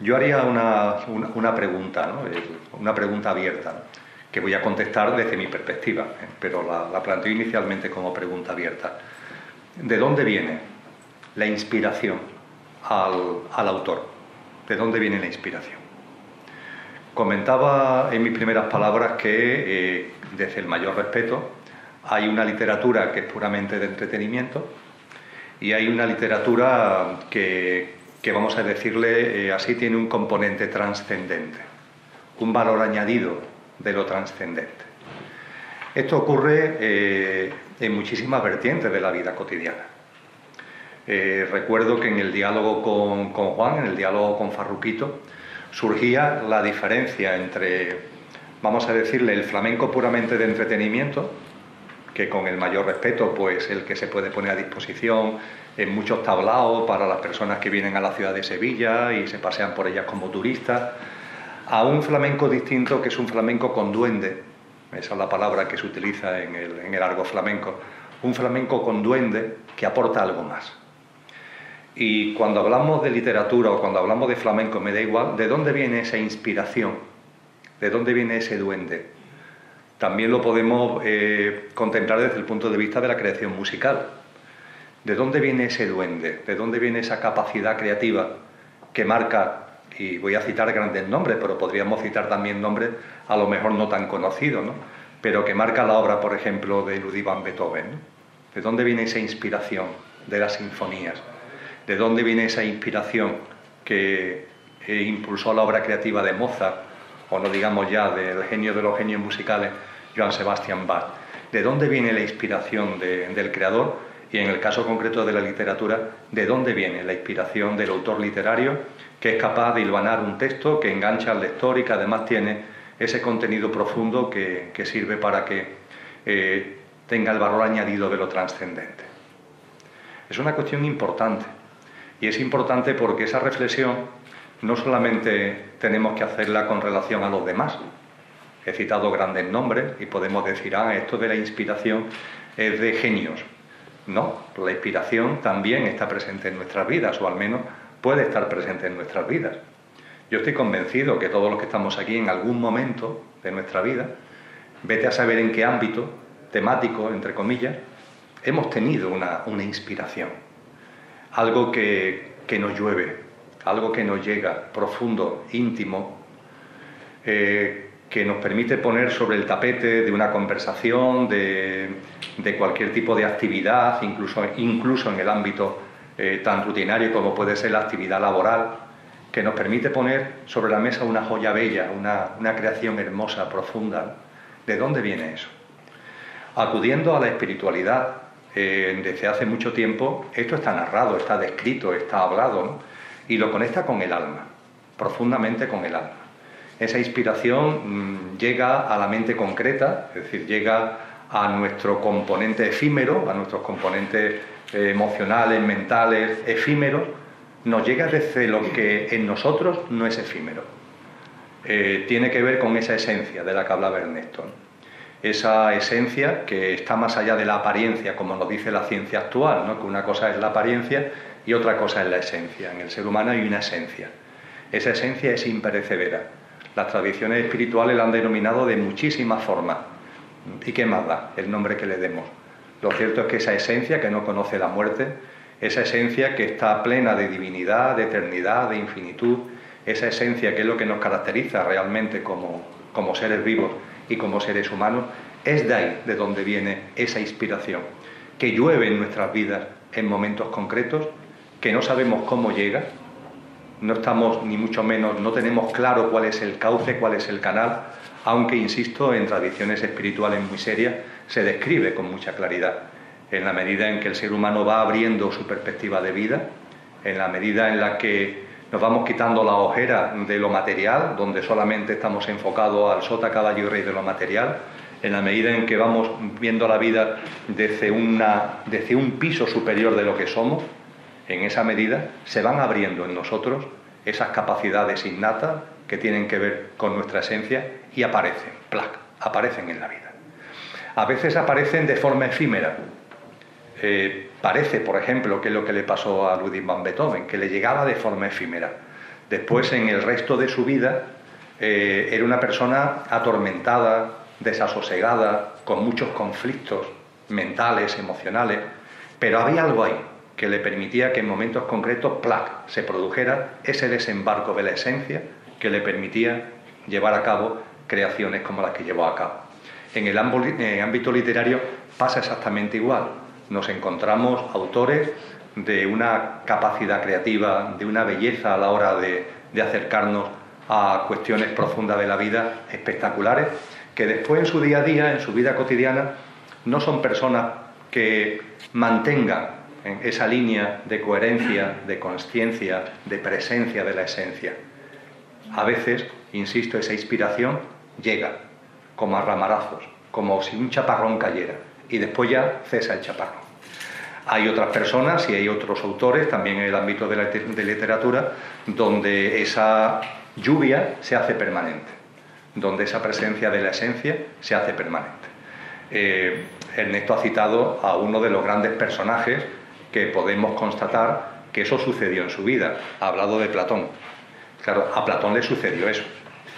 yo haría una pregunta, ¿no?, una pregunta abierta, ¿no?, que voy a contestar desde mi perspectiva, pero la planteo inicialmente como pregunta abierta. ¿De dónde viene la inspiración al autor? ¿De dónde viene la inspiración? Comentaba en mis primeras palabras que desde el mayor respeto hay una literatura que es puramente de entretenimiento y hay una literatura que vamos a decirle así, tiene un componente trascendente, un valor añadido de lo trascendente. Esto ocurre en muchísimas vertientes de la vida cotidiana. Recuerdo que en el diálogo con Juan, en el diálogo con Farruquito, surgía la diferencia entre, vamos a decirle, el flamenco puramente de entretenimiento, que con el mayor respeto, pues el que se puede poner a disposición en muchos tablaos para las personas que vienen a la ciudad de Sevilla y se pasean por ellas como turistas, a un flamenco distinto, que es un flamenco con duende. Esa es la palabra que se utiliza en el argot flamenco. Un flamenco con duende que aporta algo más. Y cuando hablamos de literatura o cuando hablamos de flamenco, me da igual de dónde viene esa inspiración, de dónde viene ese duende. También lo podemos contemplar desde el punto de vista de la creación musical. ¿De dónde viene ese duende? ¿De dónde viene esa capacidad creativa que marca y voy a citar grandes nombres, pero podríamos citar también nombres a lo mejor no tan conocidos, ¿no? Pero que marca la obra, por ejemplo, de Ludwig van Beethoven, ¿no? ¿De dónde viene esa inspiración de las sinfonías? ¿De dónde viene esa inspiración que impulsó la obra creativa de Mozart, o no digamos ya del genio de los genios musicales, Johann Sebastian Bach? ¿De dónde viene la inspiración del creador? Y en el caso concreto de la literatura, ¿de dónde viene la inspiración del autor literario que es capaz de hilvanar un texto que engancha al lector y que además tiene ese contenido profundo que sirve para que tenga el valor añadido de lo trascendente? Es una cuestión importante, y es importante porque esa reflexión no solamente tenemos que hacerla con relación a los demás. He citado grandes nombres y podemos decir, esto de la inspiración es de genios. No, la inspiración también está presente en nuestras vidas, o al menos puede estar presente en nuestras vidas. Yo estoy convencido que todos los que estamos aquí en algún momento de nuestra vida, vete a saber en qué ámbito temático, entre comillas, hemos tenido una inspiración. Algo que nos llueve, algo que nos llega profundo, íntimo, que nos permite poner sobre el tapete de una conversación, de cualquier tipo de actividad, incluso en el ámbito tan rutinario como puede ser la actividad laboral, que nos permite poner sobre la mesa una joya bella, una creación hermosa, profunda. ¿De dónde viene eso? Acudiendo a la espiritualidad, desde hace mucho tiempo, esto está narrado, está descrito, está hablado, ¿no? Y lo conecta con el alma, profundamente con el alma. Esa inspiración llega a la mente concreta, es decir, llega a nuestro componente efímero, a nuestros componentes emocionales, mentales, efímeros, nos llega desde lo que en nosotros no es efímero. Tiene que ver con esa esencia de la que hablaba Ernesto, ¿no? Esa esencia que está más allá de la apariencia, como nos dice la ciencia actual, ¿no? Que una cosa es la apariencia y otra cosa es la esencia. En el ser humano hay una esencia. Esa esencia es imperecedera. Las tradiciones espirituales la han denominado de muchísimas formas. ¿Y qué más da el nombre que le demos? Lo cierto es que esa esencia que no conoce la muerte, esa esencia que está plena de divinidad, de eternidad, de infinitud, esa esencia que es lo que nos caracteriza realmente como seres vivos y como seres humanos, es de ahí de donde viene esa inspiración, que llueve en nuestras vidas en momentos concretos, que no sabemos cómo llega, no estamos ni mucho menos, no tenemos claro cuál es el cauce, cuál es el canal, aunque, insisto, en tradiciones espirituales muy serias se describe con mucha claridad, en la medida en que el ser humano va abriendo su perspectiva de vida, en la medida en la que nos vamos quitando la ojera de lo material, donde solamente estamos enfocados al sota, caballo y rey de lo material, en la medida en que vamos viendo la vida desde un piso superior de lo que somos, en esa medida se van abriendo en nosotros esas capacidades innatas que tienen que ver con nuestra esencia y aparecen, aparecen en la vida. A veces aparecen de forma efímera. Parece, por ejemplo, que es lo que le pasó a Ludwig van Beethoven, que le llegaba de forma efímera. Después, en el resto de su vida, era una persona atormentada, desasosegada, con muchos conflictos mentales, emocionales, pero había algo ahí que le permitía que en momentos concretos, se produjera ese desembarco de la esencia que le permitía llevar a cabo creaciones como las que llevó a cabo. En el ámbito literario pasa exactamente igual. Nos encontramos autores de una capacidad creativa, de una belleza a la hora de acercarnos a cuestiones profundas de la vida, espectaculares, que después en su día a día, en su vida cotidiana, no son personas que mantengan esa línea de coherencia, de consciencia, de presencia de la esencia. A veces, insisto, esa inspiración llega como a ramarazos, como si un chaparrón cayera, y después ya cesa el chaparrón. Hay otras personas y hay otros autores, también en el ámbito de la literatura, donde esa lluvia se hace permanente, donde esa presencia de la esencia se hace permanente. Ernesto ha citado a uno de los grandes personajes que podemos constatar que eso sucedió en su vida. Ha hablado de Platón. Claro, a Platón le sucedió eso.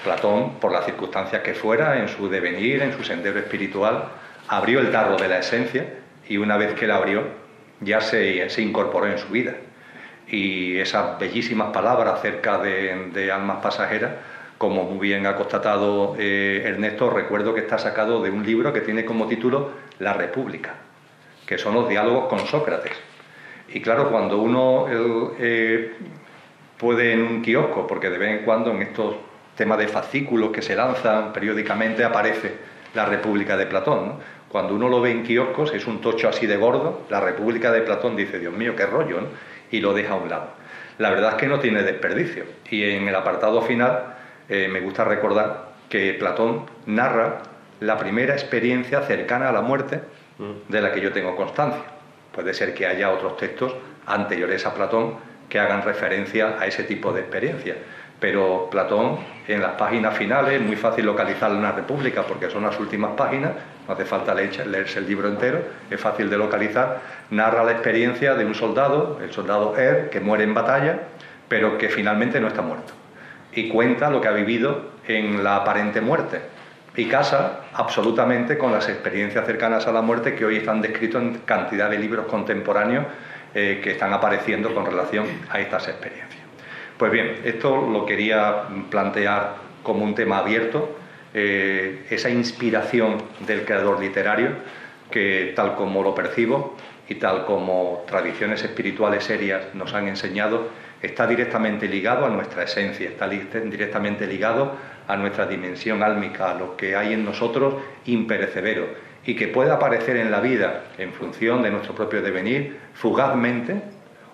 Platón, por las circunstancias que fuera, en su devenir, en su sendero espiritual, abrió el tarro de la esencia y una vez que la abrió, ya se incorporó en su vida. y esas bellísimas palabras acerca de almas pasajeras, como muy bien ha constatado Ernesto, recuerdo que está sacado de un libro que tiene como título La República, que son los diálogos con Sócrates. Y claro, cuando uno puede en un kiosco, porque de vez en cuando en estos temas de fascículos que se lanzan periódicamente aparece La República de Platón, ¿no? Cuando uno lo ve en kioscos, es un tocho así de gordo, La República de Platón, dice, Dios mío, qué rollo, ¿no? Y lo deja a un lado. La verdad es que no tiene desperdicio. Y en el apartado final me gusta recordar que Platón narra la primera experiencia cercana a la muerte de la que yo tengo constancia. Puede ser que haya otros textos anteriores a Platón que hagan referencia a ese tipo de experiencia. Pero Platón, en las páginas finales, es muy fácil localizar una república porque son las últimas páginas, no hace falta leerse el libro entero, es fácil de localizar, narra la experiencia de un soldado, el soldado que muere en batalla, pero que finalmente no está muerto. Y cuenta lo que ha vivido en la aparente muerte. Y casa absolutamente con las experiencias cercanas a la muerte que hoy están descritos en cantidad de libros contemporáneos que están apareciendo con relación a estas experiencias. Pues bien, esto lo quería plantear como un tema abierto, esa inspiración del creador literario que, tal como lo percibo y tal como tradiciones espirituales serias nos han enseñado, está directamente ligado a nuestra esencia, está directamente ligado a nuestra dimensión álmica, a lo que hay en nosotros imperecedero y que puede aparecer en la vida en función de nuestro propio devenir, fugazmente,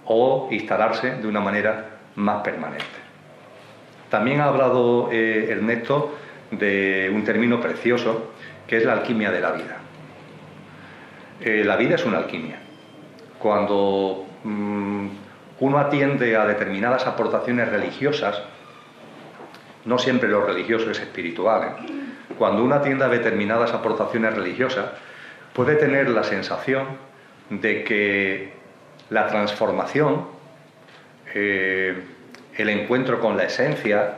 o instalarse de una manera más permanente. También ha hablado Ernesto de un término precioso que es la alquimia de la vida. La vida es una alquimia. Cuando uno atiende a determinadas aportaciones religiosas, no siempre lo religioso es espiritual, cuando uno atiende a determinadas aportaciones religiosas, puede tener la sensación de que la transformación, el encuentro con la esencia,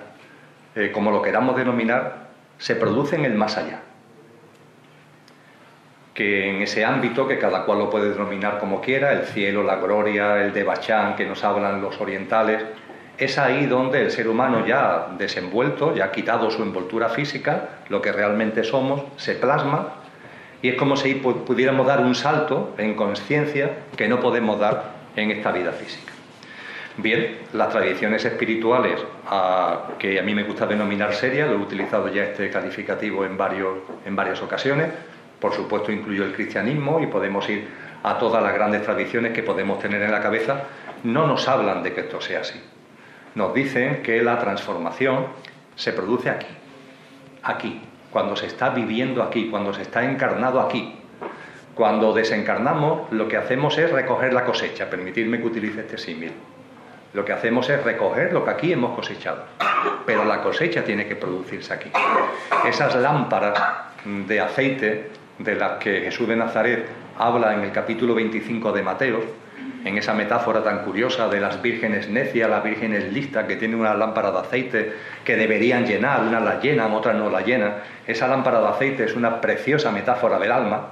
como lo queramos denominar, se produce en el más allá. Que en ese ámbito, que cada cual lo puede denominar como quiera, el cielo, la gloria, el Devachan que nos hablan los orientales, es ahí donde el ser humano ya desenvuelto, ya quitado su envoltura física, lo que realmente somos, se plasma, y es como si pudiéramos dar un salto en conciencia que no podemos dar en esta vida física. Bien, las tradiciones espirituales, que a mí me gusta denominar serias, lo he utilizado ya este calificativo en varias ocasiones, por supuesto incluyo el cristianismo y podemos ir a todas las grandes tradiciones que podemos tener en la cabeza, no nos hablan de que esto sea así. Nos dicen que la transformación se produce aquí, cuando se está viviendo aquí, cuando se está encarnado aquí. Cuando desencarnamos, lo que hacemos es recoger la cosecha, permitidme que utilice este símil. Lo que hacemos es recoger lo que aquí hemos cosechado, pero la cosecha tiene que producirse aquí. Esas lámparas de aceite de las que Jesús de Nazaret habla en el capítulo 25 de Mateo, en esa metáfora tan curiosa de las vírgenes necias, las vírgenes listas que tienen una lámpara de aceite que deberían llenar, unas la llenan, otras no la llenan. Esa lámpara de aceite es una preciosa metáfora del alma.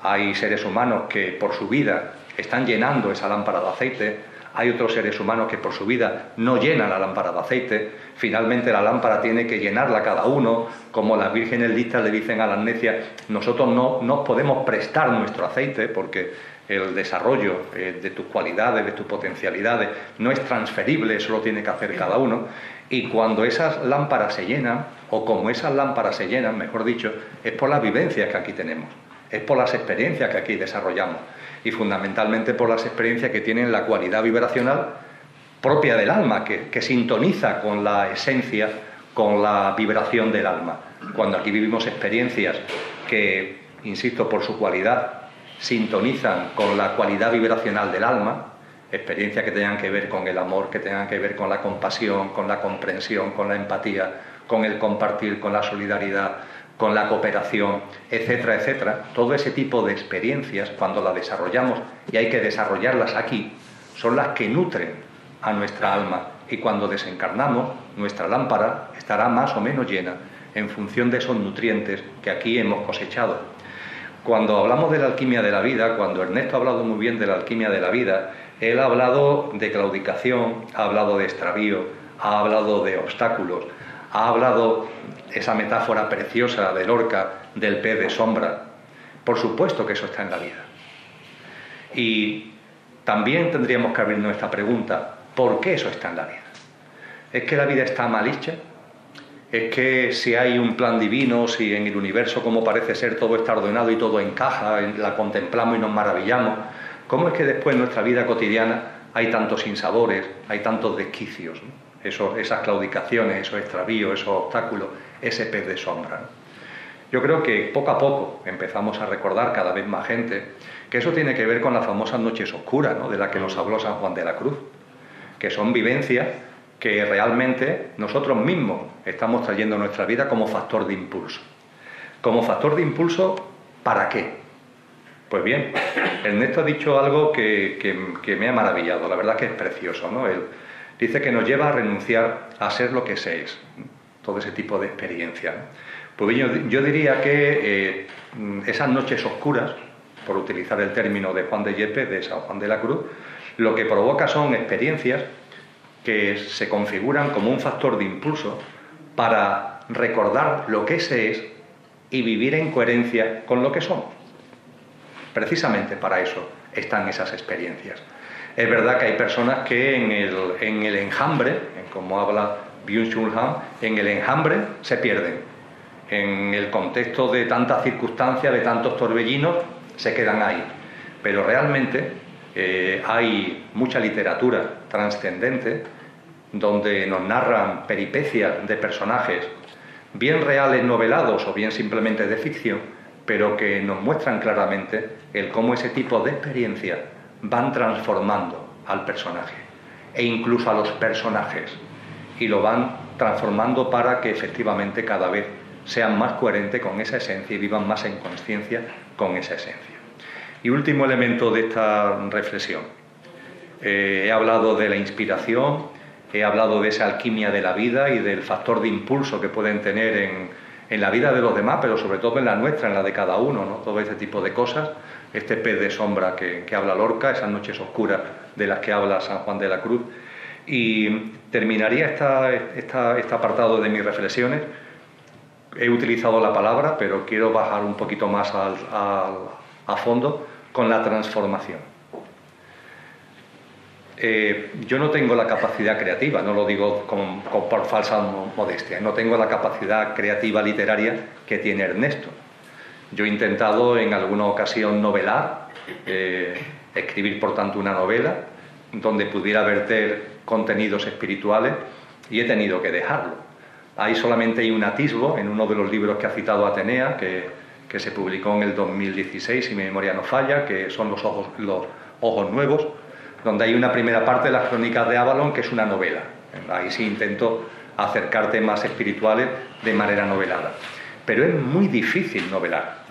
Hay seres humanos que por su vida están llenando esa lámpara de aceite, hay otros seres humanos que por su vida no llenan la lámpara de aceite, finalmente la lámpara tiene que llenarla cada uno, como las vírgenes listas le dicen a las necias, nosotros no podemos prestar nuestro aceite porque el desarrollo de tus cualidades, de tus potencialidades, no es transferible, eso lo tiene que hacer cada uno, y cuando esas lámparas se llenan, o como esas lámparas se llenan, mejor dicho, es por las vivencias que aquí tenemos, es por las experiencias que aquí desarrollamos, y fundamentalmente por las experiencias que tienen la cualidad vibracional propia del alma, que sintoniza con la esencia, con la vibración del alma. Cuando aquí vivimos experiencias que, insisto, por su cualidad, sintonizan con la cualidad vibracional del alma, experiencias que tengan que ver con el amor, que tengan que ver con la compasión, con la comprensión, con la empatía, con el compartir, con la solidaridad, con la cooperación, etcétera, etcétera. Todo ese tipo de experiencias, cuando las desarrollamos, y hay que desarrollarlas aquí, son las que nutren a nuestra alma, y cuando desencarnamos, nuestra lámpara estará más o menos llena en función de esos nutrientes que aquí hemos cosechado. Cuando hablamos de la alquimia de la vida, cuando Ernesto ha hablado muy bien de la alquimia de la vida, Él ha hablado de claudicación, ha hablado de extravío, ha hablado de obstáculos, ha hablado, esa metáfora preciosa de Lorca, del pez de sombra. Por supuesto que eso está en la vida. Y también tendríamos que abrirnos esta pregunta: ¿por qué eso está en la vida? ¿Es que la vida está mal hecha? ¿Es que si hay un plan divino, si en el universo, como parece ser, todo está ordenado y todo encaja, la contemplamos y nos maravillamos? ¿Cómo es que después en nuestra vida cotidiana hay tantos sinsabores, hay tantos desquicios, ¿no? Esas claudicaciones, esos extravíos, esos obstáculos, ese pez de sombra, ¿no? Yo creo que poco a poco empezamos a recordar cada vez más gente que eso tiene que ver con las famosas noches oscuras, ¿no?, de las que nos habló San Juan de la Cruz, que son vivencias que realmente nosotros mismos estamos trayendo a nuestra vida como factor de impulso. Como factor de impulso, ¿para qué? Pues bien, Ernesto ha dicho algo que me ha maravillado, la verdad que es precioso, ¿no? Él dice que nos lleva a renunciar a ser lo que se es, todo ese tipo de experiencias, ¿no? Pues yo diría que esas noches oscuras, por utilizar el término de Juan de Yepes, de San Juan de la Cruz, lo que provoca son experiencias que se configuran como un factor de impulso para recordar lo que se es y vivir en coherencia con lo que somos. Precisamente para eso están esas experiencias. Es verdad que hay personas que en el enjambre, como habla Byung-Chul Han, en el enjambre se pierden. En el contexto de tantas circunstancias, de tantos torbellinos, se quedan ahí. Pero realmente hay mucha literatura trascendente donde nos narran peripecias de personajes, bien reales novelados o bien simplemente de ficción, pero que nos muestran claramente el cómo ese tipo de experiencias van transformando al personaje e incluso a los personajes, y lo van transformando para que efectivamente cada vez sean más coherentes con esa esencia y vivan más en conciencia con esa esencia. Y último elemento de esta reflexión. He hablado de la inspiración, he hablado de esa alquimia de la vida y del factor de impulso que pueden tener en la vida de los demás, pero sobre todo en la nuestra, en la de cada uno, ¿no? Todo ese tipo de cosas, este pez de sombra que habla Lorca, esas noches oscuras de las que habla San Juan de la Cruz. Y terminaría este apartado de mis reflexiones. He utilizado la palabra, pero quiero bajar un poquito más a fondo con la transformación. Yo no tengo la capacidad creativa, no lo digo por falsa modestia, no tengo la capacidad creativa literaria que tiene Ernesto. Yo he intentado en alguna ocasión novelar, escribir por tanto una novela donde pudiera verter contenidos espirituales, y he tenido que dejarlo. Ahí solamente hay un atisbo en uno de los libros que ha citado Atenea, que se publicó en el 2016, si mi memoria no falla, que son los ojos nuevos, donde hay una primera parte de las Crónicas de Avalon, que es una novela. Ahí sí intento acercar temas espirituales de manera novelada. Pero es muy difícil novelar.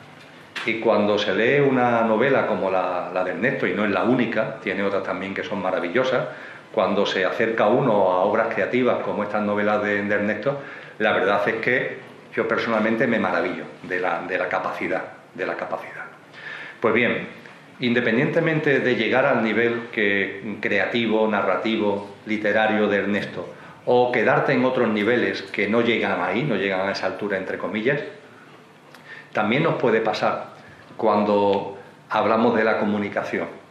Y cuando se lee una novela como la de Ernesto, y no es la única, tiene otras también que son maravillosas, cuando se acerca uno a obras creativas como estas novelas de Ernesto, la verdad es que yo personalmente me maravillo de la capacidad. Pues bien, independientemente de llegar al nivel creativo, narrativo, literario de Ernesto, o quedarte en otros niveles que no llegan ahí, no llegan a esa altura, entre comillas, también nos puede pasar cuando hablamos de la comunicación.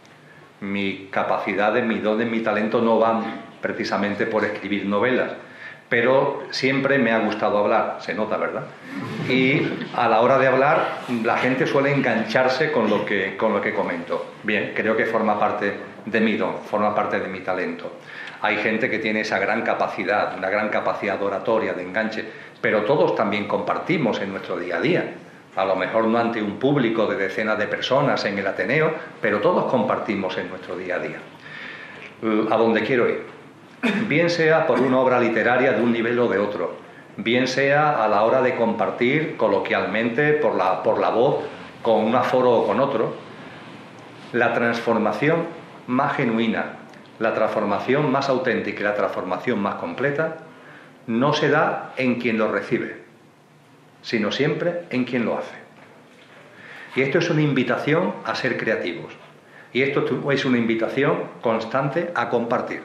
Mi capacidad, mi dones, mi talento no van precisamente por escribir novelas, pero siempre me ha gustado hablar, se nota, ¿verdad? Y a la hora de hablar, la gente suele engancharse con lo que comento. Bien, creo que forma parte de mi don, forma parte de mi talento. Hay gente que tiene esa gran capacidad, una gran capacidad oratoria, de enganche, pero todos también compartimos en nuestro día a día. A lo mejor no ante un público de decenas de personas en el Ateneo, pero todos compartimos en nuestro día a día. A donde quiero ir, bien sea por una obra literaria de un nivel o de otro, bien sea a la hora de compartir coloquialmente por la voz con un aforo o con otro, la transformación más genuina, la transformación más auténtica y la transformación más completa no se da en quien lo recibe, sino siempre en quien lo hace. Y esto es una invitación a ser creativos. Y esto es una invitación constante a compartir.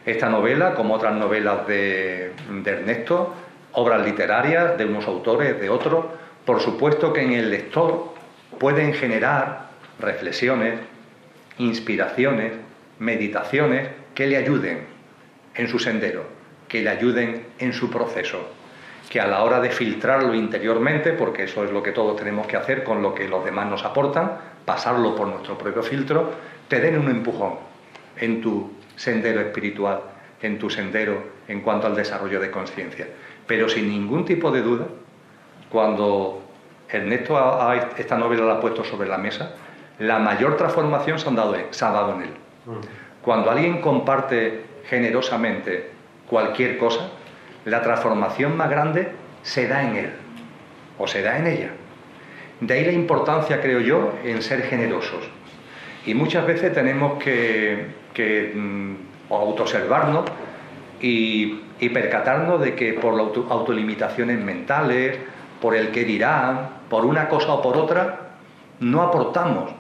Esta novela, como otras novelas de Ernesto, obras literarias de unos autores, de otros, por supuesto que en el lector pueden generar reflexiones, inspiraciones, meditaciones que le ayuden en su sendero, que le ayuden en su proceso, que a la hora de filtrarlo interiormente, porque eso es lo que todos tenemos que hacer con lo que los demás nos aportan, pasarlo por nuestro propio filtro, te den un empujón en tu sendero espiritual, en tu sendero en cuanto al desarrollo de conciencia. Pero sin ningún tipo de duda, cuando Ernesto esta novela la ha puesto sobre la mesa, la mayor transformación se ha dado en él. Cuando alguien comparte generosamente cualquier cosa, la transformación más grande se da en él o se da en ella. De ahí la importancia, creo yo, en ser generosos. Y muchas veces tenemos que autoobservarnos y percatarnos de que por las autolimitaciones mentales, por el que dirán, por una cosa o por otra, no aportamos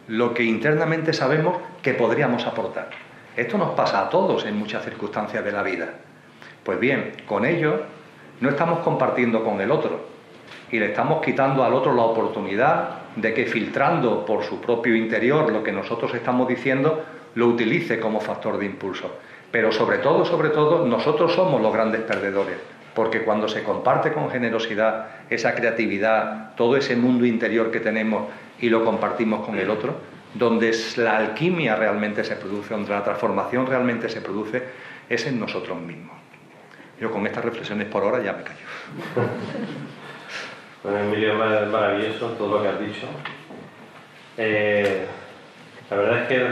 lo que internamente sabemos que podríamos aportar. Esto nos pasa a todos en muchas circunstancias de la vida. Pues bien, con ello no estamos compartiendo con el otro y le estamos quitando al otro la oportunidad de que, filtrando por su propio interior lo que nosotros estamos diciendo, lo utilice como factor de impulso. Pero sobre todo, nosotros somos los grandes perdedores, porque cuando se comparte con generosidad esa creatividad, todo ese mundo interior que tenemos y lo compartimos con el otro, donde la alquimia realmente se produce, donde la transformación realmente se produce, es en nosotros mismos. Yo con estas reflexiones por ahora ya me callo. Bueno, Emilio, es maravilloso todo lo que has dicho. La verdad es que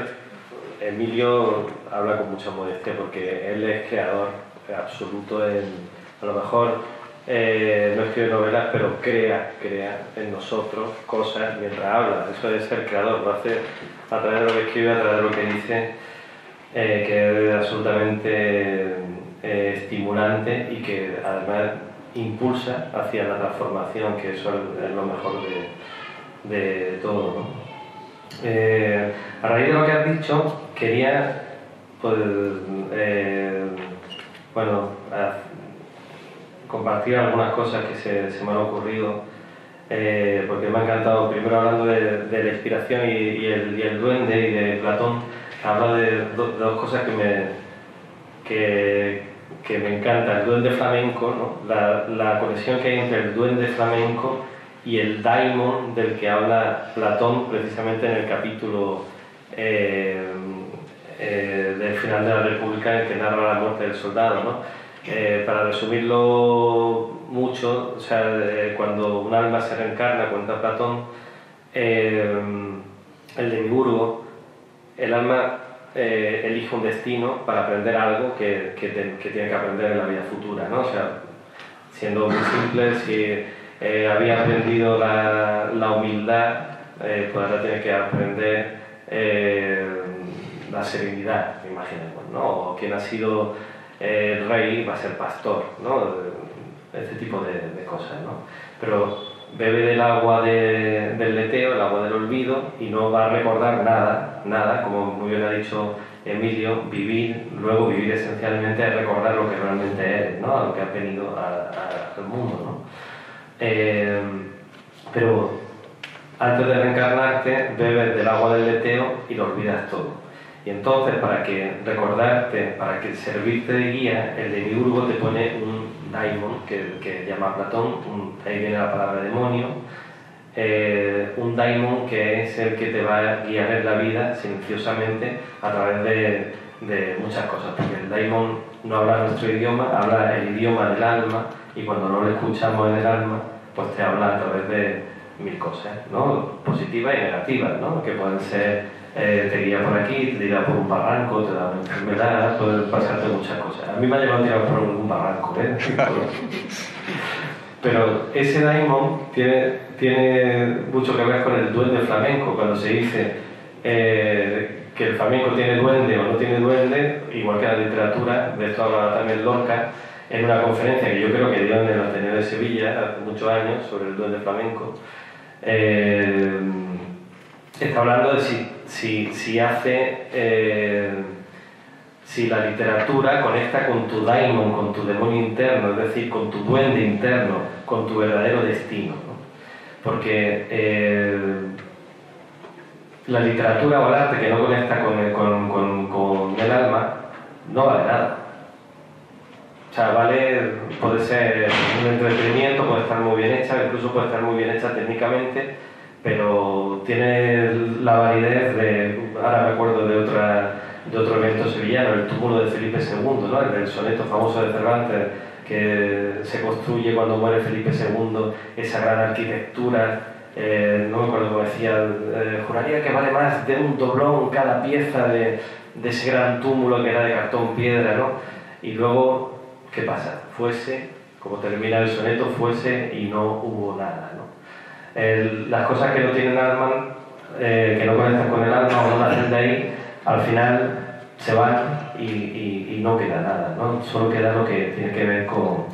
Emilio habla con mucha modestia porque él es creador absoluto a lo mejor no escribe novelas, pero crea en nosotros cosas mientras habla. Eso es ser creador, lo hace a través de lo que escribe, a través de lo que dice, que es absolutamente estimulante y que además impulsa hacia la transformación, que eso es lo mejor de todo, ¿no? A raíz de lo que has dicho, quería pues, compartir algunas cosas que se me han ocurrido, porque me ha encantado, primero hablando de la inspiración y el duende y de Platón. Habla de dos cosas que me encanta, el duende flamenco, ¿no? La conexión que hay entre el duende flamenco y el daimon del que habla Platón precisamente en el capítulo del final de la República, en el que narra la muerte del soldado, ¿no? Para resumirlo mucho, o sea, cuando un alma se reencarna, cuenta Platón, el demiurgo, el alma elige un destino para aprender algo que tiene que aprender en la vida futura, ¿no? O sea, siendo muy simple, si había aprendido la humildad, pues ahora tiene que aprender la serenidad, imaginemos, ¿no? O quien ha sido el rey va a ser pastor, ¿no? Este tipo de cosas, ¿no? Pero bebe del agua del leteo, el agua del olvido, y no va a recordar nada, como muy bien ha dicho Emilio, luego vivir esencialmente es recordar lo que realmente eres, ¿no? A lo que has venido al mundo, ¿no? Pero antes de reencarnarte, bebes del agua del leteo y lo olvidas todo. Y entonces, para que recordarte, para que servirte de guía, el demiurgo te pone un daimon, que llama Platón, ahí viene la palabra demonio, un daimon que es el que te va a guiar en la vida silenciosamente a través de muchas cosas, porque el daimon no habla nuestro idioma, habla el idioma del alma, y cuando no lo escuchamos en el alma, pues te habla a través de mil cosas, ¿no? Positivas y negativas, ¿no? Que pueden ser te guía por aquí, te tira por un barranco, te da una enfermedad, puede pasarte muchas cosas. A mí me ha llevado a tirar por un barranco, ¿eh? Pero ese daimon tiene mucho que ver con el duende flamenco. Cuando se dice que el flamenco tiene duende o no tiene duende, igual que la literatura, de esto hablaba también Lorca, en una conferencia que yo creo que dio en el Ateneo de Sevilla hace muchos años sobre el duende flamenco, está hablando de si si la literatura conecta con tu daimon, con tu demonio interno, es decir, con tu duende interno, con tu verdadero destino, ¿no? Porque la literatura o el arte que no conecta con el alma no vale nada. O sea, puede ser un entretenimiento, puede estar muy bien hecha, incluso puede estar muy bien hecha técnicamente, pero tiene la validez de, ahora me acuerdo de otro evento sevillano, el túmulo de Felipe II, ¿no? El soneto famoso de Cervantes, que se construye cuando muere Felipe II, esa gran arquitectura, no me acuerdo cómo decía, juraría que vale más de un doblón cada pieza de ese gran túmulo que era de cartón piedra, ¿no? Y luego, ¿qué pasa? Fuese, como termina el soneto, fuese y no hubo nada, ¿no? Las cosas que no tienen alma, que no conectan con el alma o no nacen de ahí, al final se van y no queda nada, ¿no? Solo queda lo que tiene que ver con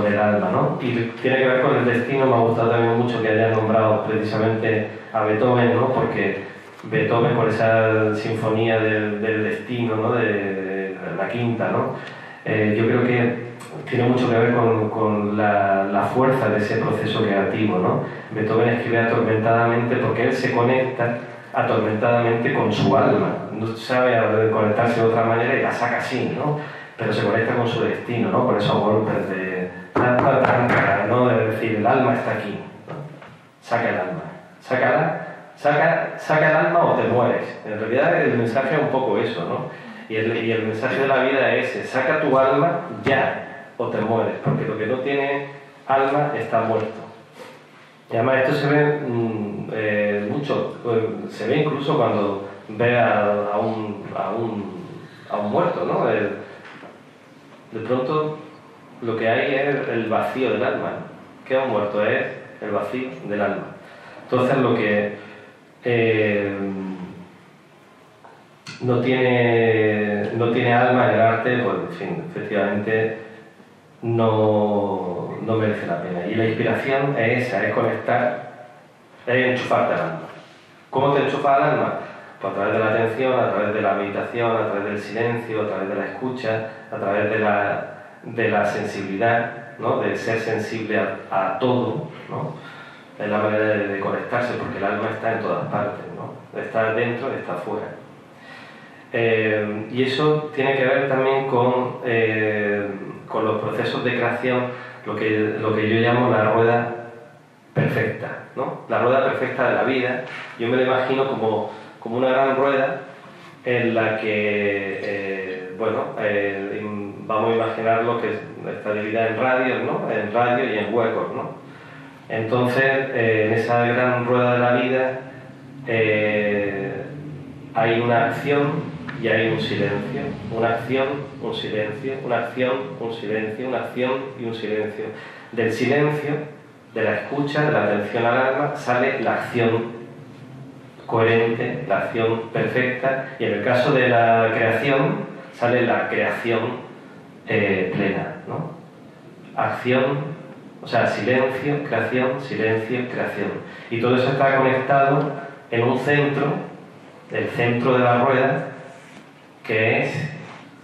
el alma, ¿no? Y tiene que ver con el destino. Me ha gustado también mucho que hayan nombrado precisamente a Beethoven, ¿no? Porque Beethoven, por esa sinfonía del destino, ¿no? De la quinta, ¿no? Yo creo que tiene mucho que ver con la fuerza de ese proceso creativo, ¿no? Beethoven escribe atormentadamente porque él se conecta atormentadamente con su alma, no sabe conectarse de otra manera y la saca así, ¿no? Pero se conecta con su destino, ¿no? Con esos golpes de ¿no? De decir, el alma está aquí, ¿no? Saca el alma, saca el alma o te mueres. En realidad el mensaje es un poco eso, ¿no? Y el mensaje de la vida es ese: saca tu alma ya o te mueres, porque lo que no tiene alma está muerto. Y además esto se ve mucho, se ve incluso cuando ve a un muerto, ¿no? De pronto lo que hay es el vacío del alma, ¿no? ¿Qué es un muerto? Es el vacío del alma. Entonces lo que no tiene alma en el arte, pues en fin, efectivamente no merece la pena. Y la inspiración es esa, es conectar, es enchufarte al alma. ¿Cómo te enchufas al alma? Pues a través de la atención, a través de la meditación, a través del silencio, a través de la escucha, a través de la sensibilidad, ¿no? De ser sensible a todo, ¿no? Es la manera de conectarse, porque el alma está en todas partes, ¿no? Está dentro y está fuera. Y eso tiene que ver también con los procesos de creación, lo que yo llamo la rueda perfecta, ¿no? La rueda perfecta de la vida. Yo me lo imagino como una gran rueda en la que, vamos a imaginarlo que está dividida en radios, ¿no? En radios y en huecos, ¿no? Entonces, en esa gran rueda de la vida hay una acción y hay un silencio, una acción, un silencio, una acción, un silencio, una acción y un silencio. Del silencio, de la escucha, de la atención al alma, sale la acción coherente, la acción perfecta, y en el caso de la creación, sale la creación plena, ¿no? Acción, o sea, silencio, creación, y todo eso está conectado en un centro, el centro de la rueda, que es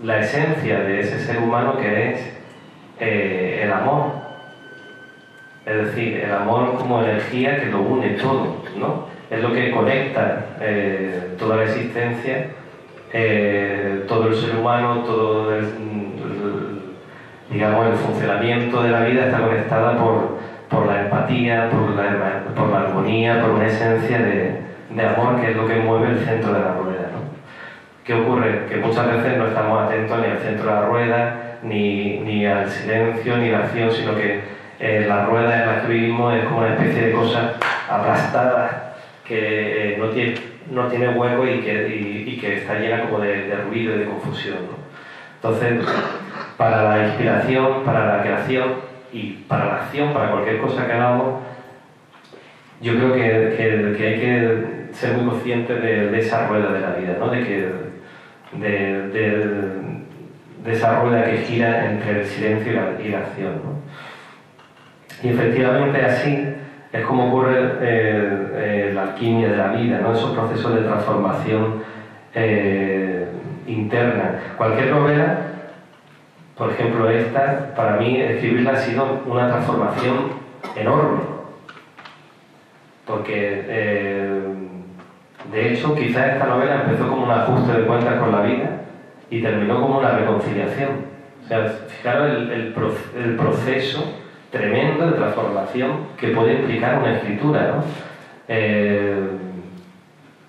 la esencia de ese ser humano, que es el amor. Es decir, el amor como energía que lo une todo, ¿no? Es lo que conecta toda la existencia, todo el ser humano, todo el funcionamiento de la vida está conectada por la empatía, por la armonía, por una esencia de amor, que es lo que mueve el centro de la rueda, ¿no? ¿Qué ocurre? Que muchas veces no estamos atentos ni al centro de la rueda, ni al silencio, ni la acción, sino que la rueda en la que vivimos es como una especie de cosa aplastada que no tiene hueco y que está llena como de ruido y de confusión, ¿no? Entonces, para la inspiración, para la creación y para la acción, para cualquier cosa que hagamos, yo creo que hay que ser muy consciente de esa rueda de la vida, ¿no? De esa rueda que gira entre el silencio y la acción, ¿no? Y efectivamente así es como ocurre la alquimia de la vida, ¿no? Esos procesos de transformación interna. Cualquier novela, por ejemplo esta, para mí escribirla ha sido una transformación enorme, porque de hecho quizás esta novela empezó como un ajuste de cuentas con la vida y terminó como una reconciliación. O sea, fijaros el proceso tremendo de transformación que puede implicar una escritura, ¿no?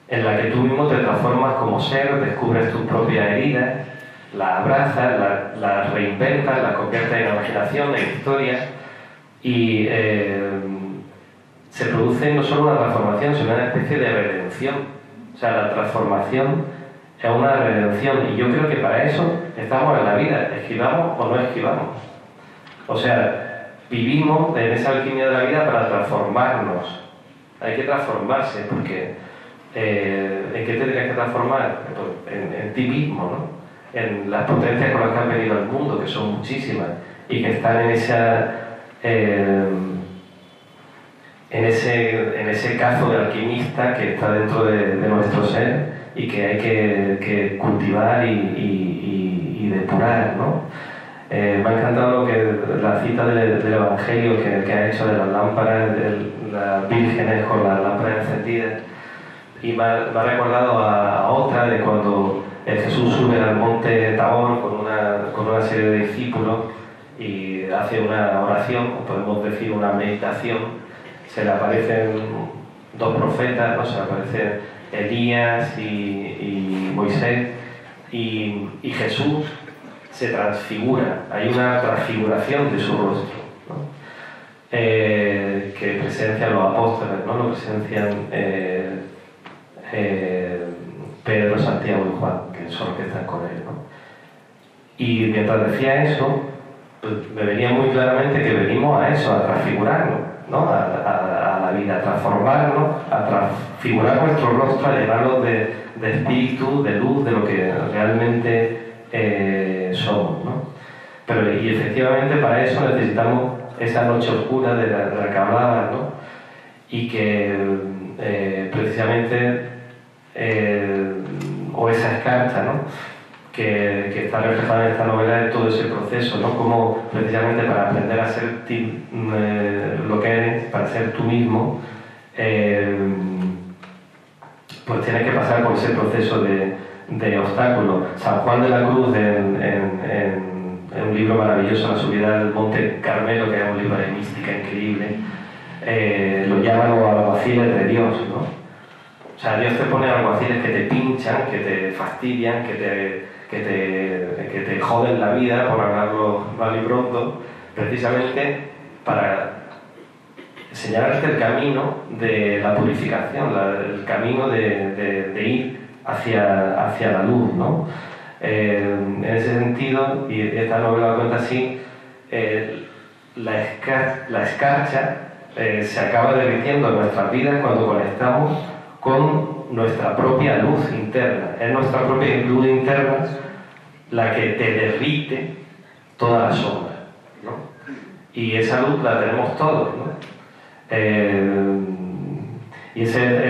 En la que tú mismo te transformas como ser, descubres tus propias heridas, las abrazas, las reinventas, las conviertes en imaginación, en historia, y se produce no solo una transformación, sino una especie de redención. O sea, la transformación es una redención, y yo creo que para eso estamos en la vida, esquivamos o no esquivamos. O sea, vivimos en esa alquimia de la vida para transformarnos. Hay que transformarse, porque ¿en qué te tendrías que transformar? En ti mismo, ¿no? En las potencias con las que has venido al mundo, que son muchísimas, y que están en ese cazo de alquimista que está dentro de nuestro ser y que hay que cultivar y depurar, ¿no? Me ha encantado la cita del Evangelio que ha hecho de las lámparas, de las vírgenes con las lámparas encendidas, y me ha recordado a otra de cuando Jesús sube al monte Tabor con una serie de discípulos y hace una oración, o podemos decir una meditación. Se le aparecen dos profetas, ¿no? Se le aparecen Elías y Moisés, y Jesús se transfigura. Hay una transfiguración de su rostro, ¿no? Que presencian los apóstoles, ¿no? Lo presencian Pedro, Santiago y Juan, que son los que están con él, ¿no? Y mientras decía eso, pues me venía muy claramente que venimos a eso, a transfigurarnos, ¿no? A la vida, a transformarnos, a transfigurar nuestro rostro, a llenarlo de espíritu, de luz, de lo que realmente somos, ¿no? Y efectivamente para eso necesitamos esa noche oscura de la que hablabas, ¿no? Y que precisamente o esa escarcha, ¿no? que está reflejada en esta novela, de todo ese proceso, ¿no? Como precisamente para aprender a ser lo que eres, para ser tú mismo, pues tienes que pasar por ese proceso de obstáculos. San Juan de la Cruz, en un libro maravilloso, La subida del Monte Carmelo, que es un libro de mística increíble, lo llaman los alguaciles de Dios, ¿no? O sea, Dios te pone alguaciles que te pinchan, que te fastidian, que te joden la vida, por hablarlo mal y pronto, precisamente para señalarte el camino de la purificación, el camino de ir hacia la luz, ¿no? En ese sentido, y esta novela lo cuenta así, la escarcha se acaba derritiendo en nuestras vidas cuando conectamos con nuestra propia luz interna. Es nuestra propia luz interna la que te derrite toda la sombra, ¿no? Y esa luz la tenemos todos, ¿no? Y ese es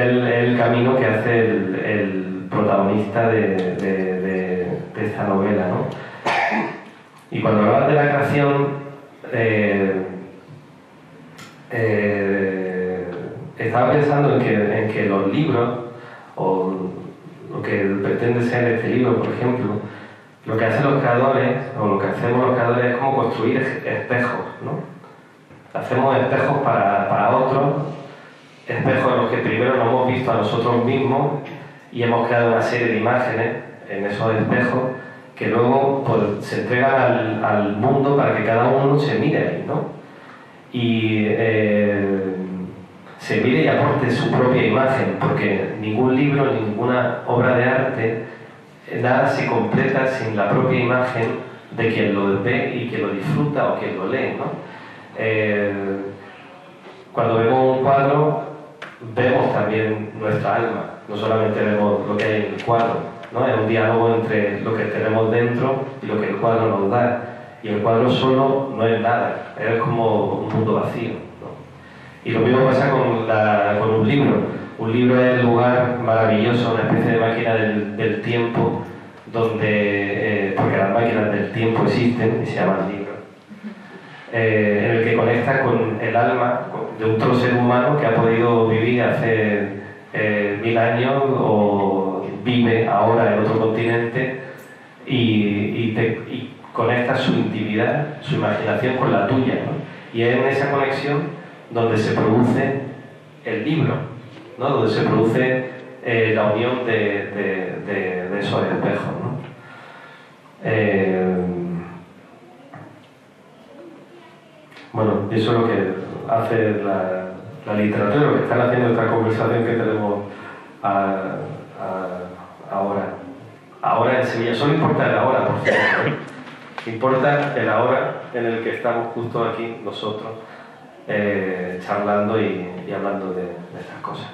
el camino que hace el protagonista de esta novela, ¿no? Y cuando hablabas de la creación, estaba pensando en que los libros, o lo que pretende ser este libro, por ejemplo, lo que hacen los creadores, o lo que hacemos los creadores, es como construir espejos, ¿no? Hacemos espejos para otros, espejos en los que primero nos hemos visto a nosotros mismos y hemos creado una serie de imágenes en esos espejos que luego pues, se entregan al mundo para que cada uno se mire ahí, ¿no? Y se mire y aporte su propia imagen, porque ningún libro, ninguna obra de arte, nada se completa sin la propia imagen de quien lo ve y quien lo disfruta o quien lo lee, ¿no? Cuando vemos un cuadro, vemos también nuestra alma, no solamente vemos lo que hay en el cuadro, ¿no? Es un diálogo entre lo que tenemos dentro y lo que el cuadro nos da, y el cuadro solo no es nada, es como un mundo vacío, ¿no? Y lo mismo pasa con un libro. Un un libro es el lugar maravilloso, una especie de máquina del tiempo, donde, porque las máquinas del tiempo existen y se llaman libros, en el que conecta con el alma de otro ser humano que ha podido vivir hace 1000 años o vive ahora en otro continente y conecta su intimidad, su imaginación con la tuya, ¿no? Y es en esa conexión donde se produce el libro, ¿no? Donde se produce la unión de esos espejos, ¿no? Bueno, eso es lo que hace la literatura, lo que están haciendo esta conversación que tenemos ahora en Sevilla. Solo importa el ahora, por cierto, ¿eh? Importa el ahora en el que estamos justo aquí nosotros, charlando y hablando de estas cosas.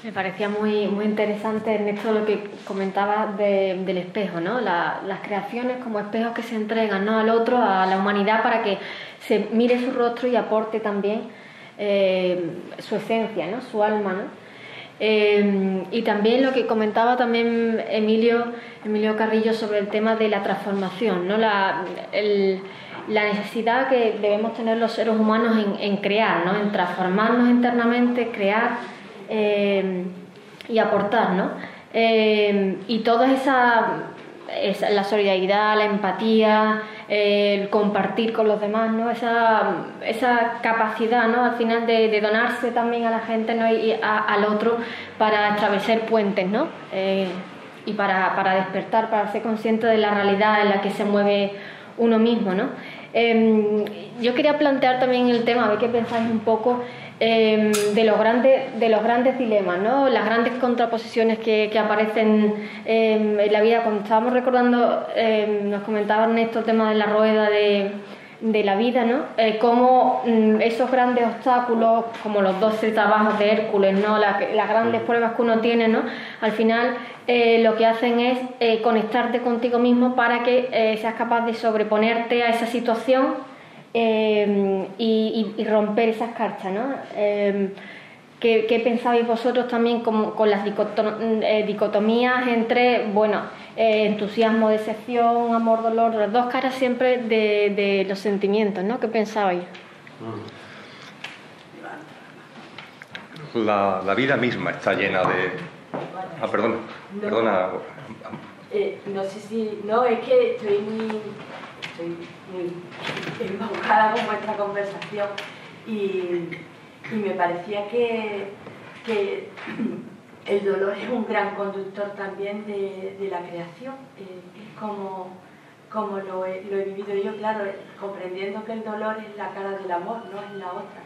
Me parecía muy interesante, Ernesto, lo que comentabas del espejo, ¿no? Las creaciones como espejos que se entregan, ¿no?, al otro, a la humanidad, para que se mire su rostro y aporte también su esencia, ¿no?, su alma, ¿no? Y también lo que comentaba también Emilio Carrillo sobre el tema de la transformación, ¿no? La necesidad que debemos tener los seres humanos en crear, ¿no?, en transformarnos internamente, crear y aportar, ¿no? Y toda la solidaridad, la empatía, el compartir con los demás, ¿no? Esa capacidad, ¿no?, al final de donarse también a la gente, ¿no?, y al otro, para establecer puentes, ¿no? Y para despertar, para ser consciente de la realidad en la que se mueve uno mismo, ¿no? Yo quería plantear también el tema, a ver qué pensáis un poco, de los grandes dilemas, ¿no?, las grandes contraposiciones que aparecen en la vida. Cuando estábamos recordando, nos comentaba Ernesto el tema de la rueda de la vida, ¿no? Cómo esos grandes obstáculos, como los 12 trabajos de Hércules, ¿no?, las grandes pruebas que uno tiene, ¿no?, al final lo que hacen es conectarte contigo mismo para que seas capaz de sobreponerte a esa situación y romper esa escarcha, ¿no? ¿Qué pensabais vosotros también con las dicotomías entre, bueno, entusiasmo, decepción, amor, dolor, las dos caras siempre de los sentimientos, ¿no? ¿Qué pensabais? La vida misma está llena de... perdona. No sé si... No, es que estoy muy embaucada con vuestra conversación y me parecía que el dolor es un gran conductor también de la creación. Es como lo he vivido yo, claro, comprendiendo que el dolor es la cara del amor, no es la otra.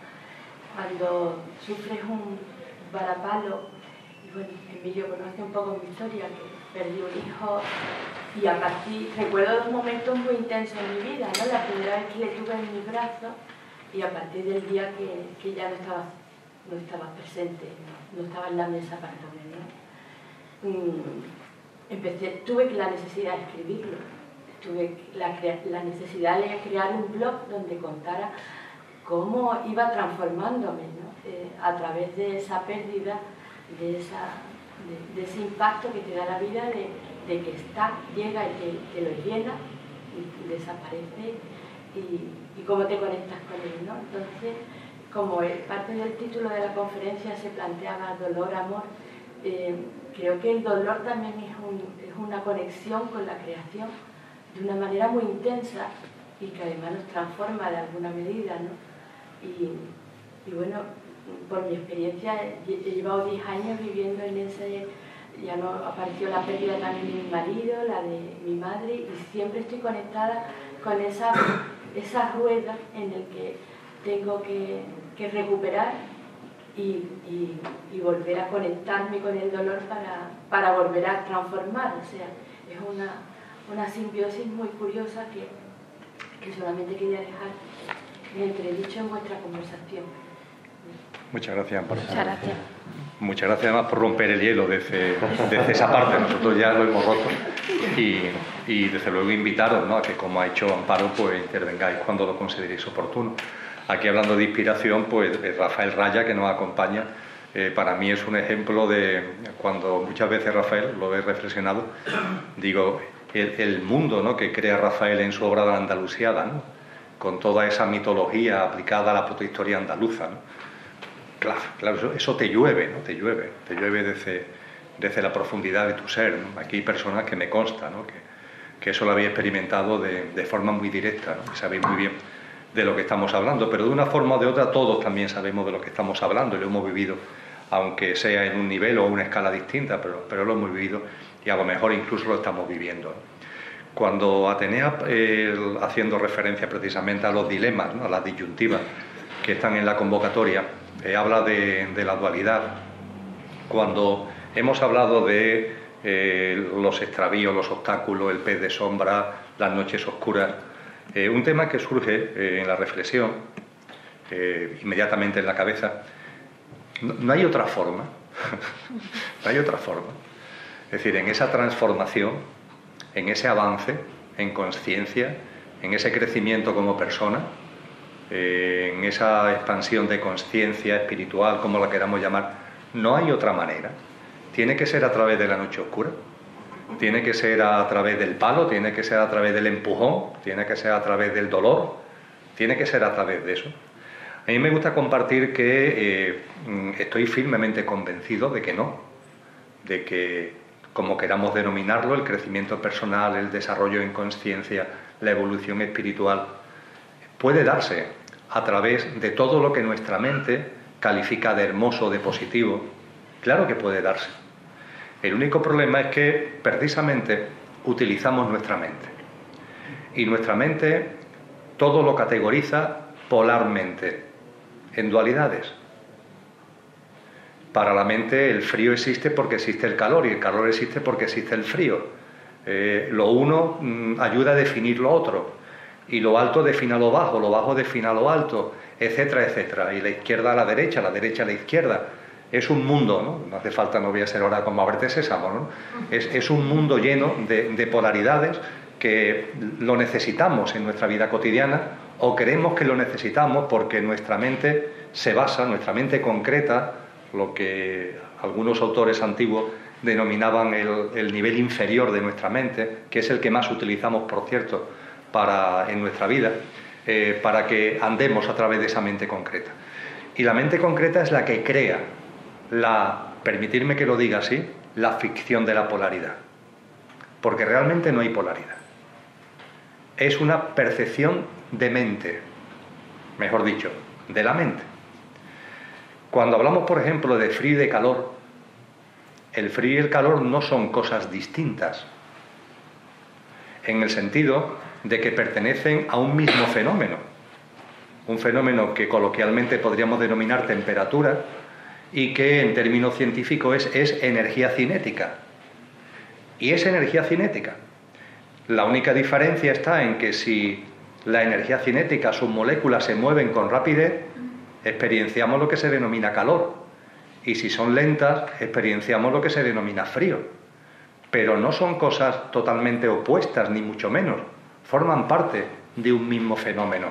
Cuando sufres un varapalo, y bueno, Emilio conoce un poco mi historia, que perdí un hijo, y a partir, recuerdo dos momentos muy intensos en mi vida, ¿no? La primera vez que le tuve en mis brazos, y a partir del día que ya no estaba presente, no estaba en la mesa para comer, ¿no? Tuve la necesidad de escribirlo, tuve la necesidad de crear un blog donde contara cómo iba transformándome, ¿no? A través de esa pérdida, de ese impacto que te da la vida, de que llega y te lo llena, y desaparece, y cómo te conectas con él, ¿no? Entonces, como parte del título de la conferencia se planteaba dolor, amor, creo que el dolor también es una conexión con la creación de una manera muy intensa y que además nos transforma de alguna medida, ¿no? Y bueno, por mi experiencia he llevado 10 años viviendo en ese... Ya no apareció la pérdida también de mi marido, la de mi madre, y siempre estoy conectada con esa rueda en la que tengo que recuperar y volver a conectarme con el dolor para volver a transformar. O sea, es una simbiosis muy curiosa que solamente quería dejar en entredicho en vuestra conversación. Muchas gracias, Amparo. Muchas gracias. Muchas gracias además por romper el hielo desde esa parte. Nosotros ya lo hemos roto y desde luego invitaros, ¿no?, a que, como ha hecho Amparo, pues intervengáis cuando lo consideréis oportuno. Aquí, hablando de inspiración, pues Rafael Raya, que nos acompaña, para mí es un ejemplo de cuando muchas veces Rafael, lo he reflexionado, digo, el mundo, ¿no?, que crea Rafael en su obra de la Andalusiada, ¿no?, con toda esa mitología aplicada a la protohistoria andaluza, ¿no? Claro, eso te llueve, ¿no? Te llueve desde la profundidad de tu ser, ¿no? Aquí hay personas que me consta, ¿no?, que eso lo habéis experimentado de forma muy directa, ¿no?, que sabéis muy bien de lo que estamos hablando, pero de una forma o de otra todos también sabemos de lo que estamos hablando y lo hemos vivido, aunque sea en un nivel o una escala distinta, pero lo hemos vivido y a lo mejor incluso lo estamos viviendo, ¿no? Cuando Atenea, haciendo referencia precisamente a los dilemas, ¿no?, a las disyuntivas que están en la convocatoria, habla de la dualidad. Cuando hemos hablado de los extravíos, los obstáculos, el pez de sombra, las noches oscuras, un tema que surge en la reflexión, inmediatamente en la cabeza, no hay otra forma, no hay otra forma. Es decir, en esa transformación, en ese avance, en conciencia, en ese crecimiento como persona, en esa expansión de conciencia espiritual, como la queramos llamar, no hay otra manera. Tiene que ser a través de la noche oscura, tiene que ser a través del palo, tiene que ser a través del empujón, tiene que ser a través del dolor, tiene que ser a través de eso. A mí me gusta compartir que estoy firmemente convencido de que no, de que, como queramos denominarlo, el crecimiento personal, el desarrollo en conciencia, la evolución espiritual, puede darse a través de todo lo que nuestra mente califica de hermoso, de positivo. Claro que puede darse. El único problema es que precisamente utilizamos nuestra mente. Y nuestra mente todo lo categoriza polarmente, en dualidades. Para la mente el frío existe porque existe el calor y el calor existe porque existe el frío. Lo uno ayuda a definir lo otro y lo alto define lo bajo define lo alto, etcétera, etcétera. Y la izquierda a la derecha a la izquierda. Es un mundo, ¿no? No hace falta, no voy a ser ahora como Ábrete Sésamo, ¿no? Es un mundo lleno de polaridades que lo necesitamos en nuestra vida cotidiana o creemos que lo necesitamos porque nuestra mente se basa, nuestra mente concreta, lo que algunos autores antiguos denominaban el nivel inferior de nuestra mente, que es el que más utilizamos, por cierto, en nuestra vida, para que andemos a través de esa mente concreta. Y la mente concreta es la que crea permitirme que lo diga así, la ficción de la polaridad. Porque realmente no hay polaridad. Es una percepción de mente, mejor dicho, de la mente. Cuando hablamos, por ejemplo, de frío y de calor, el frío y el calor no son cosas distintas, en el sentido de que pertenecen a un mismo fenómeno, un fenómeno que coloquialmente podríamos denominar temperatura y que en términos científicos es energía cinética. Y es energía cinética. La única diferencia está en que si la energía cinética, sus moléculas se mueven con rapidez, experienciamos lo que se denomina calor, y si son lentas, experienciamos lo que se denomina frío. Pero no son cosas totalmente opuestas, ni mucho menos. Forman parte de un mismo fenómeno.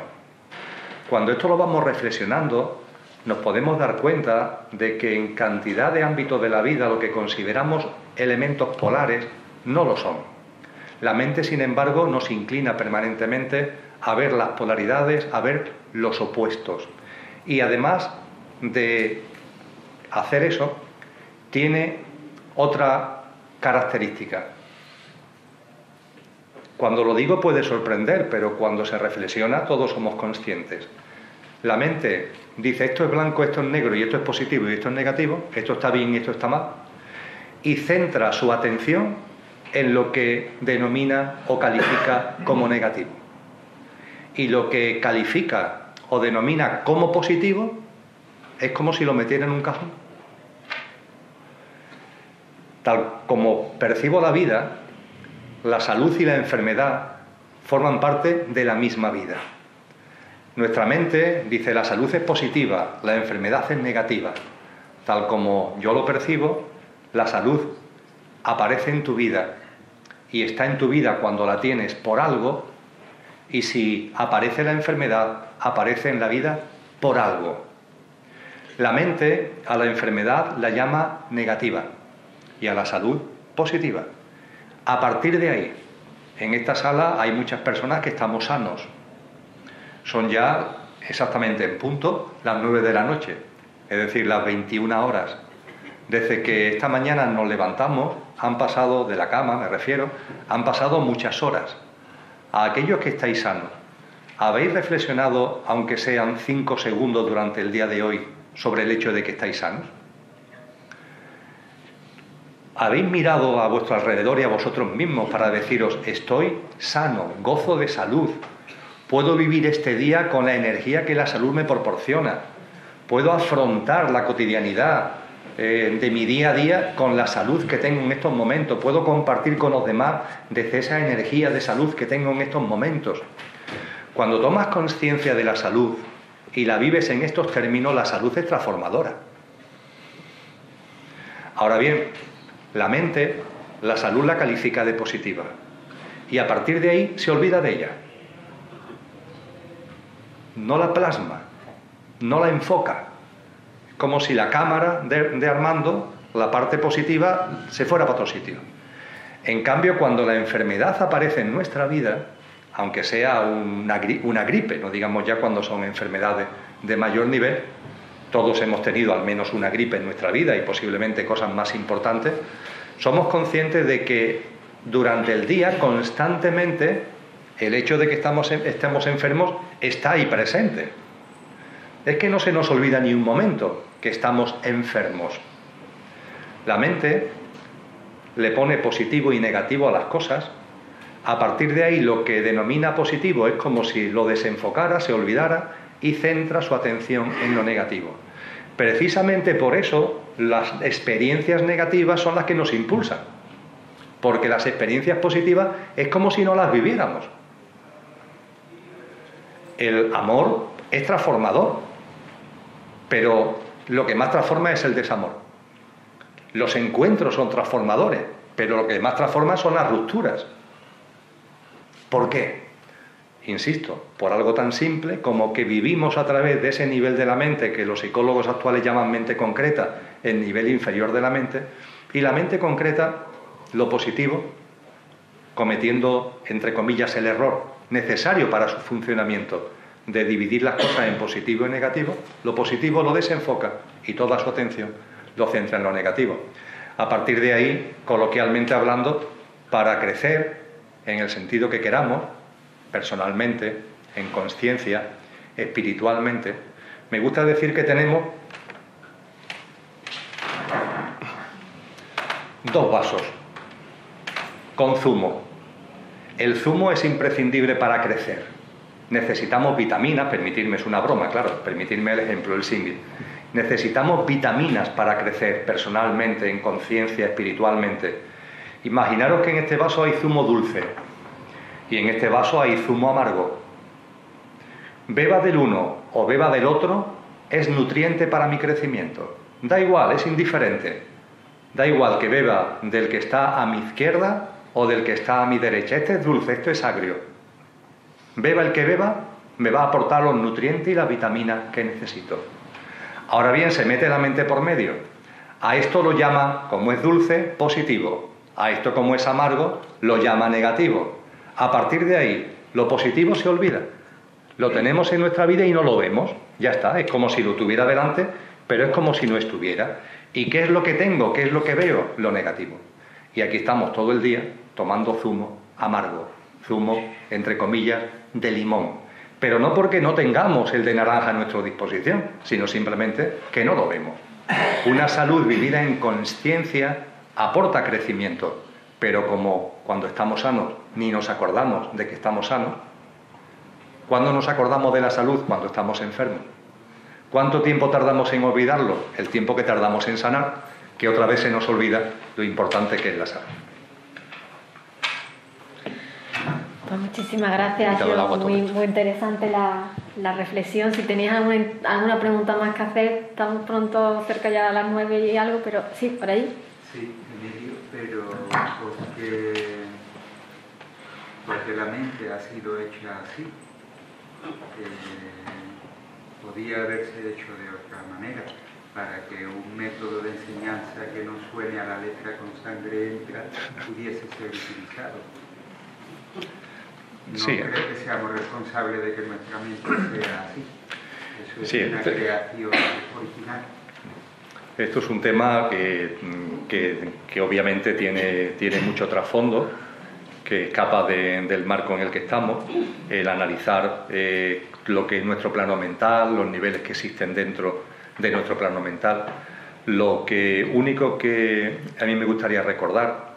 Cuando esto lo vamos reflexionando, nos podemos dar cuenta de que en cantidad de ámbitos de la vida lo que consideramos elementos polares no lo son. La mente, sin embargo, nos inclina permanentemente a ver las polaridades, a ver los opuestos. Y además de hacer eso, tiene otra característica. Cuando lo digo puede sorprender, pero cuando se reflexiona todos somos conscientes. La mente dice esto es blanco, esto es negro y esto es positivo y esto es negativo, esto está bien y esto está mal, y centra su atención en lo que denomina o califica como negativo. Y lo que califica o denomina como positivo es como si lo metiera en un cajón. Tal como percibo la vida, la salud y la enfermedad forman parte de la misma vida. Nuestra mente dice la salud es positiva, la enfermedad es negativa. Tal como yo lo percibo, la salud aparece en tu vida y está en tu vida cuando la tienes por algo, y si aparece la enfermedad, aparece en la vida por algo. La mente a la enfermedad la llama negativa y a la salud positiva. A partir de ahí, en esta sala hay muchas personas que estamos sanos. Son ya exactamente en punto las 9 de la noche, es decir, las 21 horas. Desde que esta mañana nos levantamos, han pasado, de la cama me refiero, han pasado muchas horas. A aquellos que estáis sanos, ¿habéis reflexionado, aunque sean 5 segundos durante el día de hoy, sobre el hecho de que estáis sanos? ¿Habéis mirado a vuestro alrededor y a vosotros mismos para deciros, estoy sano, gozo de salud, puedo vivir este día con la energía que la salud me proporciona, puedo afrontar la cotidianidad de mi día a día con la salud que tengo en estos momentos, puedo compartir con los demás desde esa energía de salud que tengo en estos momentos? Cuando tomas conciencia de la salud y la vives en estos términos, la salud es transformadora. Ahora bien, la mente, la salud la califica de positiva y a partir de ahí se olvida de ella. No la plasma, no la enfoca. Como si la cámara de Armando, la parte positiva, se fuera para otro sitio. En cambio, cuando la enfermedad aparece en nuestra vida, aunque sea una gripe, no digamos ya cuando son enfermedades de mayor nivel, todos hemos tenido al menos una gripe en nuestra vida y posiblemente cosas más importantes, somos conscientes de que durante el día constantemente el hecho de que estemos enfermos está ahí presente. Es que no se nos olvida ni un momento que estamos enfermos. La mente le pone positivo y negativo a las cosas. A partir de ahí lo que denomina positivo es como si lo desenfocara, se olvidara y centra su atención en lo negativo. Precisamente por eso las experiencias negativas son las que nos impulsan, porque las experiencias positivas es como si no las viviéramos. El amor es transformador, pero lo que más transforma es el desamor. Los encuentros son transformadores, pero lo que más transforma son las rupturas. ¿Por qué? Insisto, por algo tan simple como que vivimos a través de ese nivel de la mente que los psicólogos actuales llaman mente concreta, el nivel inferior de la mente, y la mente concreta, lo positivo, cometiendo, entre comillas, el error necesario para su funcionamiento de dividir las cosas en positivo y negativo, lo positivo lo desenfoca y toda su atención lo centra en lo negativo. A partir de ahí, coloquialmente hablando, para crecer en el sentido que queramos, personalmente, en consciencia, espiritualmente, me gusta decir que tenemos 2 vasos con zumo. El zumo es imprescindible para crecer. Necesitamos vitaminas, permitirme, es una broma, claro, permitirme el ejemplo, el símil. Necesitamos vitaminas para crecer personalmente, en conciencia, espiritualmente. Imaginaros que en este vaso hay zumo dulce y en este vaso hay zumo amargo. Beba del uno o beba del otro, es nutriente para mi crecimiento. Da igual, es indiferente. Da igual que beba del que está a mi izquierda o del que está a mi derecha. Este es dulce, esto es agrio. Beba el que beba, me va a aportar los nutrientes y las vitaminas que necesito. Ahora bien, se mete la mente por medio. A esto lo llama, como es dulce, positivo. A esto, como es amargo, lo llama negativo. A partir de ahí, lo positivo se olvida. Lo tenemos en nuestra vida y no lo vemos. Ya está, es como si lo tuviera delante, pero es como si no estuviera. ¿Y qué es lo que tengo? ¿Qué es lo que veo? Lo negativo. Y aquí estamos todo el día tomando zumo amargo, zumo, entre comillas, de limón. Pero no porque no tengamos el de naranja a nuestra disposición, sino simplemente que no lo vemos. Una salud vivida en consciencia aporta crecimiento, pero como cuando estamos sanos ni nos acordamos de que estamos sanos, ¿cuándo nos acordamos de la salud? Cuando estamos enfermos. ¿Cuánto tiempo tardamos en olvidarlo? El tiempo que tardamos en sanar, que otra vez se nos olvida lo importante que es la salud. Pues muchísimas gracias, ha sido muy interesante la reflexión. Si tenéis alguna pregunta más que hacer, estamos pronto cerca ya a las 9 y algo, pero sí, por ahí. Sí, Emilio, pero porque la mente ha sido hecha así, podía haberse hecho de otra manera, para que un método de enseñanza que no suene a la letra con sangre entra pudiese ser utilizado. No sí. creo que seamos responsables de que nuestra mente sea así. Eso es Sí, una creación original. Esto es un tema que obviamente tiene mucho trasfondo, que escapa del marco en el que estamos, el analizar lo que es nuestro plano mental, los niveles que existen dentro de nuestro plano mental. Lo único que a mí me gustaría recordar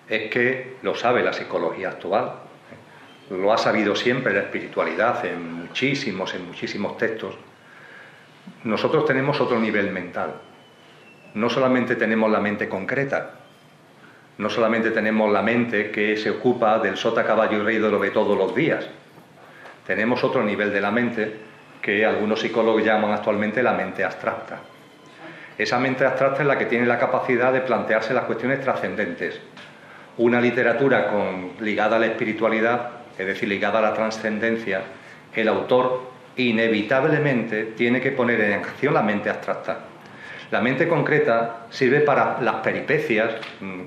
es que lo sabe la psicología actual, lo ha sabido siempre la espiritualidad en muchísimos textos. Nosotros tenemos otro nivel mental. No solamente tenemos la mente concreta, no solamente tenemos la mente que se ocupa del sota, caballo y rey de lo de todos los días. Tenemos otro nivel de la mente que algunos psicólogos llaman actualmente la mente abstracta. Esa mente abstracta es la que tiene la capacidad de plantearse las cuestiones trascendentes. Una literatura ligada a la espiritualidad, es decir, ligada a la trascendencia, el autor inevitablemente tiene que poner en acción la mente abstracta. La mente concreta sirve para las peripecias,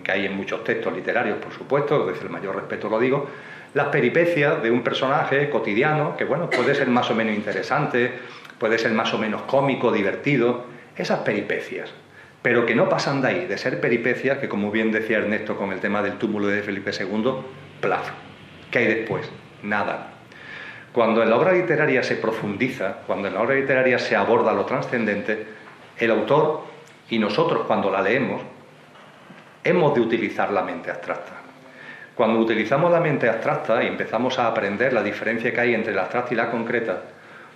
que hay en muchos textos literarios, por supuesto, desde el mayor respeto lo digo, las peripecias de un personaje cotidiano, que bueno, puede ser más o menos interesante, puede ser más o menos cómico, divertido, esas peripecias, pero que no pasan de ahí, de ser peripecias, que como bien decía Ernesto con el tema del túmulo de Felipe II, plaf. ¿Qué hay después? Nada. Cuando en la obra literaria se profundiza, cuando en la obra literaria se aborda lo trascendente, el autor y nosotros cuando la leemos hemos de utilizar la mente abstracta. Cuando utilizamos la mente abstracta y empezamos a aprender la diferencia que hay entre la abstracta y la concreta,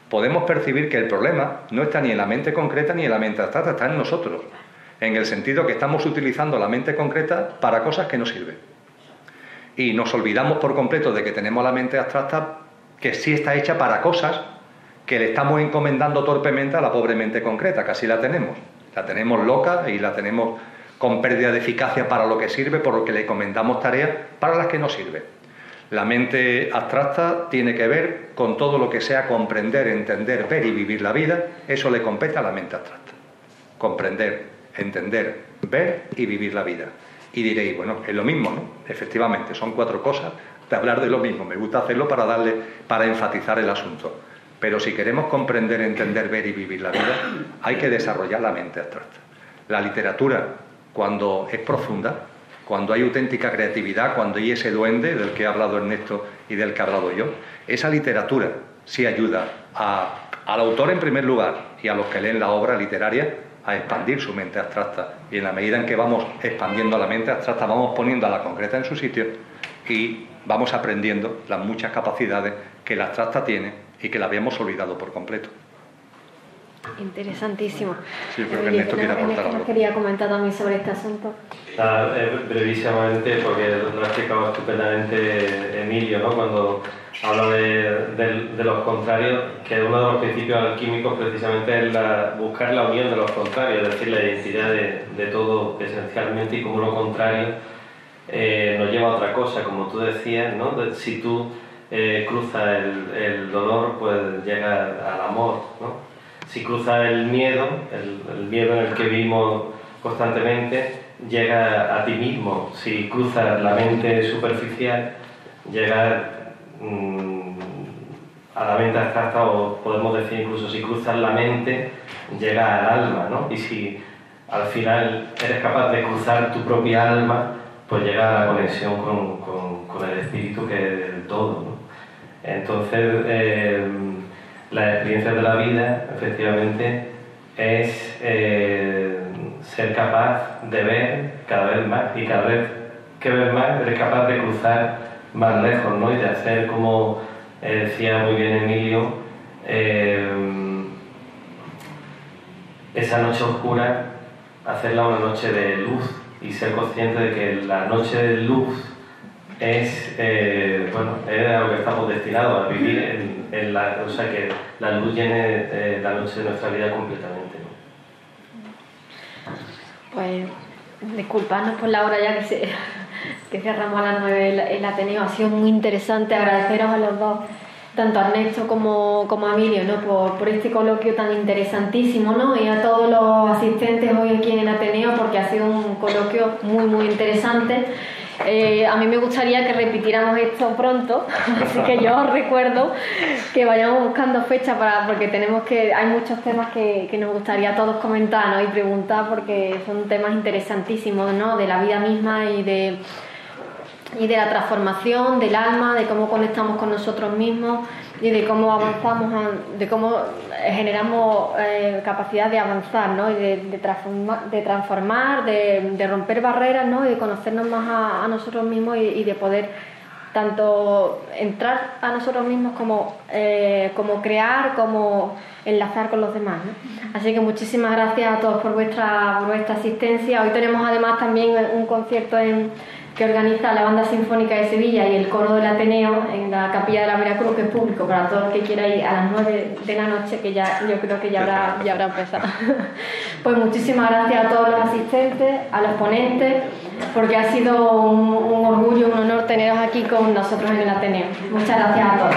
podemos percibir que el problema no está ni en la mente concreta ni en la mente abstracta, está en nosotros, en el sentido que estamos utilizando la mente concreta para cosas que no sirven. Y nos olvidamos por completo de que tenemos la mente abstracta que sí está hecha para cosas que le estamos encomendando torpemente a la pobre mente concreta, que así la tenemos. La tenemos loca y la tenemos con pérdida de eficacia para lo que sirve, por lo que le encomendamos tareas para las que no sirve. La mente abstracta tiene que ver con todo lo que sea comprender, entender, ver y vivir la vida. Eso le compete a la mente abstracta. Comprender, entender, ver y vivir la vida. Y diréis, bueno, es lo mismo, ¿no? Efectivamente, son 4 cosas de hablar de lo mismo. Me gusta hacerlo para enfatizar el asunto. Pero si queremos comprender, entender, ver y vivir la vida, hay que desarrollar la mente abstracta. La literatura, cuando es profunda, cuando hay auténtica creatividad, cuando hay ese duende del que ha hablado Ernesto y del que he hablado yo, esa literatura sí ayuda al autor en primer lugar y a los que leen la obra literaria a expandir su mente abstracta. Y en la medida en que vamos expandiendo la mente abstracta, vamos poniendo a la concreta en su sitio y vamos aprendiendo las muchas capacidades que la abstracta tiene y que la habíamos olvidado por completo. Interesantísimo. Sí, creo que Ernesto quiere aportar algo. Quería comentar también sobre este asunto. Brevísimamente, porque lo ha explicado estupendamente Emilio, ¿no? Cuando habla de los contrarios, que uno de los principios alquímicos precisamente es buscar la unión de los contrarios, es decir, la identidad de todo esencialmente, y como lo contrario nos lleva a otra cosa, como tú decías, ¿no? Si tú cruzas el dolor, pues llega al amor, ¿no? Si cruzas el miedo en el que vivimos constantemente, llega a ti mismo. Si cruzas la mente superficial, llega a la mente abstracta, o podemos decir incluso si cruzas la mente, llega al alma, ¿no? Y si al final eres capaz de cruzar tu propia alma, pues llega a la conexión con el espíritu, que es el todo, ¿no? Entonces, las experiencias de la vida, efectivamente, es ser capaz de ver cada vez más, y cada vez que ves más, eres capaz de cruzar más lejos, ¿no? Y de hacer, como decía muy bien Emilio, esa noche oscura, hacerla una noche de luz, y ser consciente de que la noche de luz es a lo que estamos destinados, a vivir o sea, que la luz llene la noche de nuestra vida completamente, ¿no? Pues disculpadnos por la hora ya que cerramos a las 9 el Ateneo. Ha sido muy interesante, agradeceros a los dos tanto a Ernesto como a Emilio, ¿no? por este coloquio tan interesantísimo, ¿no? Y a todos los asistentes hoy aquí en el Ateneo, porque ha sido un coloquio muy, muy interesante. A mí me gustaría que repitiéramos esto pronto, así que yo os recuerdo que vayamos buscando fechas porque hay muchos temas que nos gustaría a todos comentar, ¿no? Y preguntar, porque son temas interesantísimos, ¿no? De la vida misma y de la transformación del alma, de cómo conectamos con nosotros mismos y de cómo avanzamos, de cómo generamos capacidad de avanzar, ¿no? Y de transformar, de romper barreras, ¿no? Y de conocernos más a nosotros mismos y de poder tanto entrar a nosotros mismos como crear, como enlazar con los demás, ¿no? Así que muchísimas gracias a todos por vuestra asistencia. Hoy tenemos además también un concierto que organiza la Banda Sinfónica de Sevilla y el Coro del Ateneo en la Capilla de la Veracruz, que es público para todo el que quiera ir a las 9 de la noche, que ya yo creo que ya habrá empezado. Pues muchísimas gracias a todos los asistentes, a los ponentes, porque ha sido un orgullo, un honor teneros aquí con nosotros en el Ateneo. Muchas gracias a todos.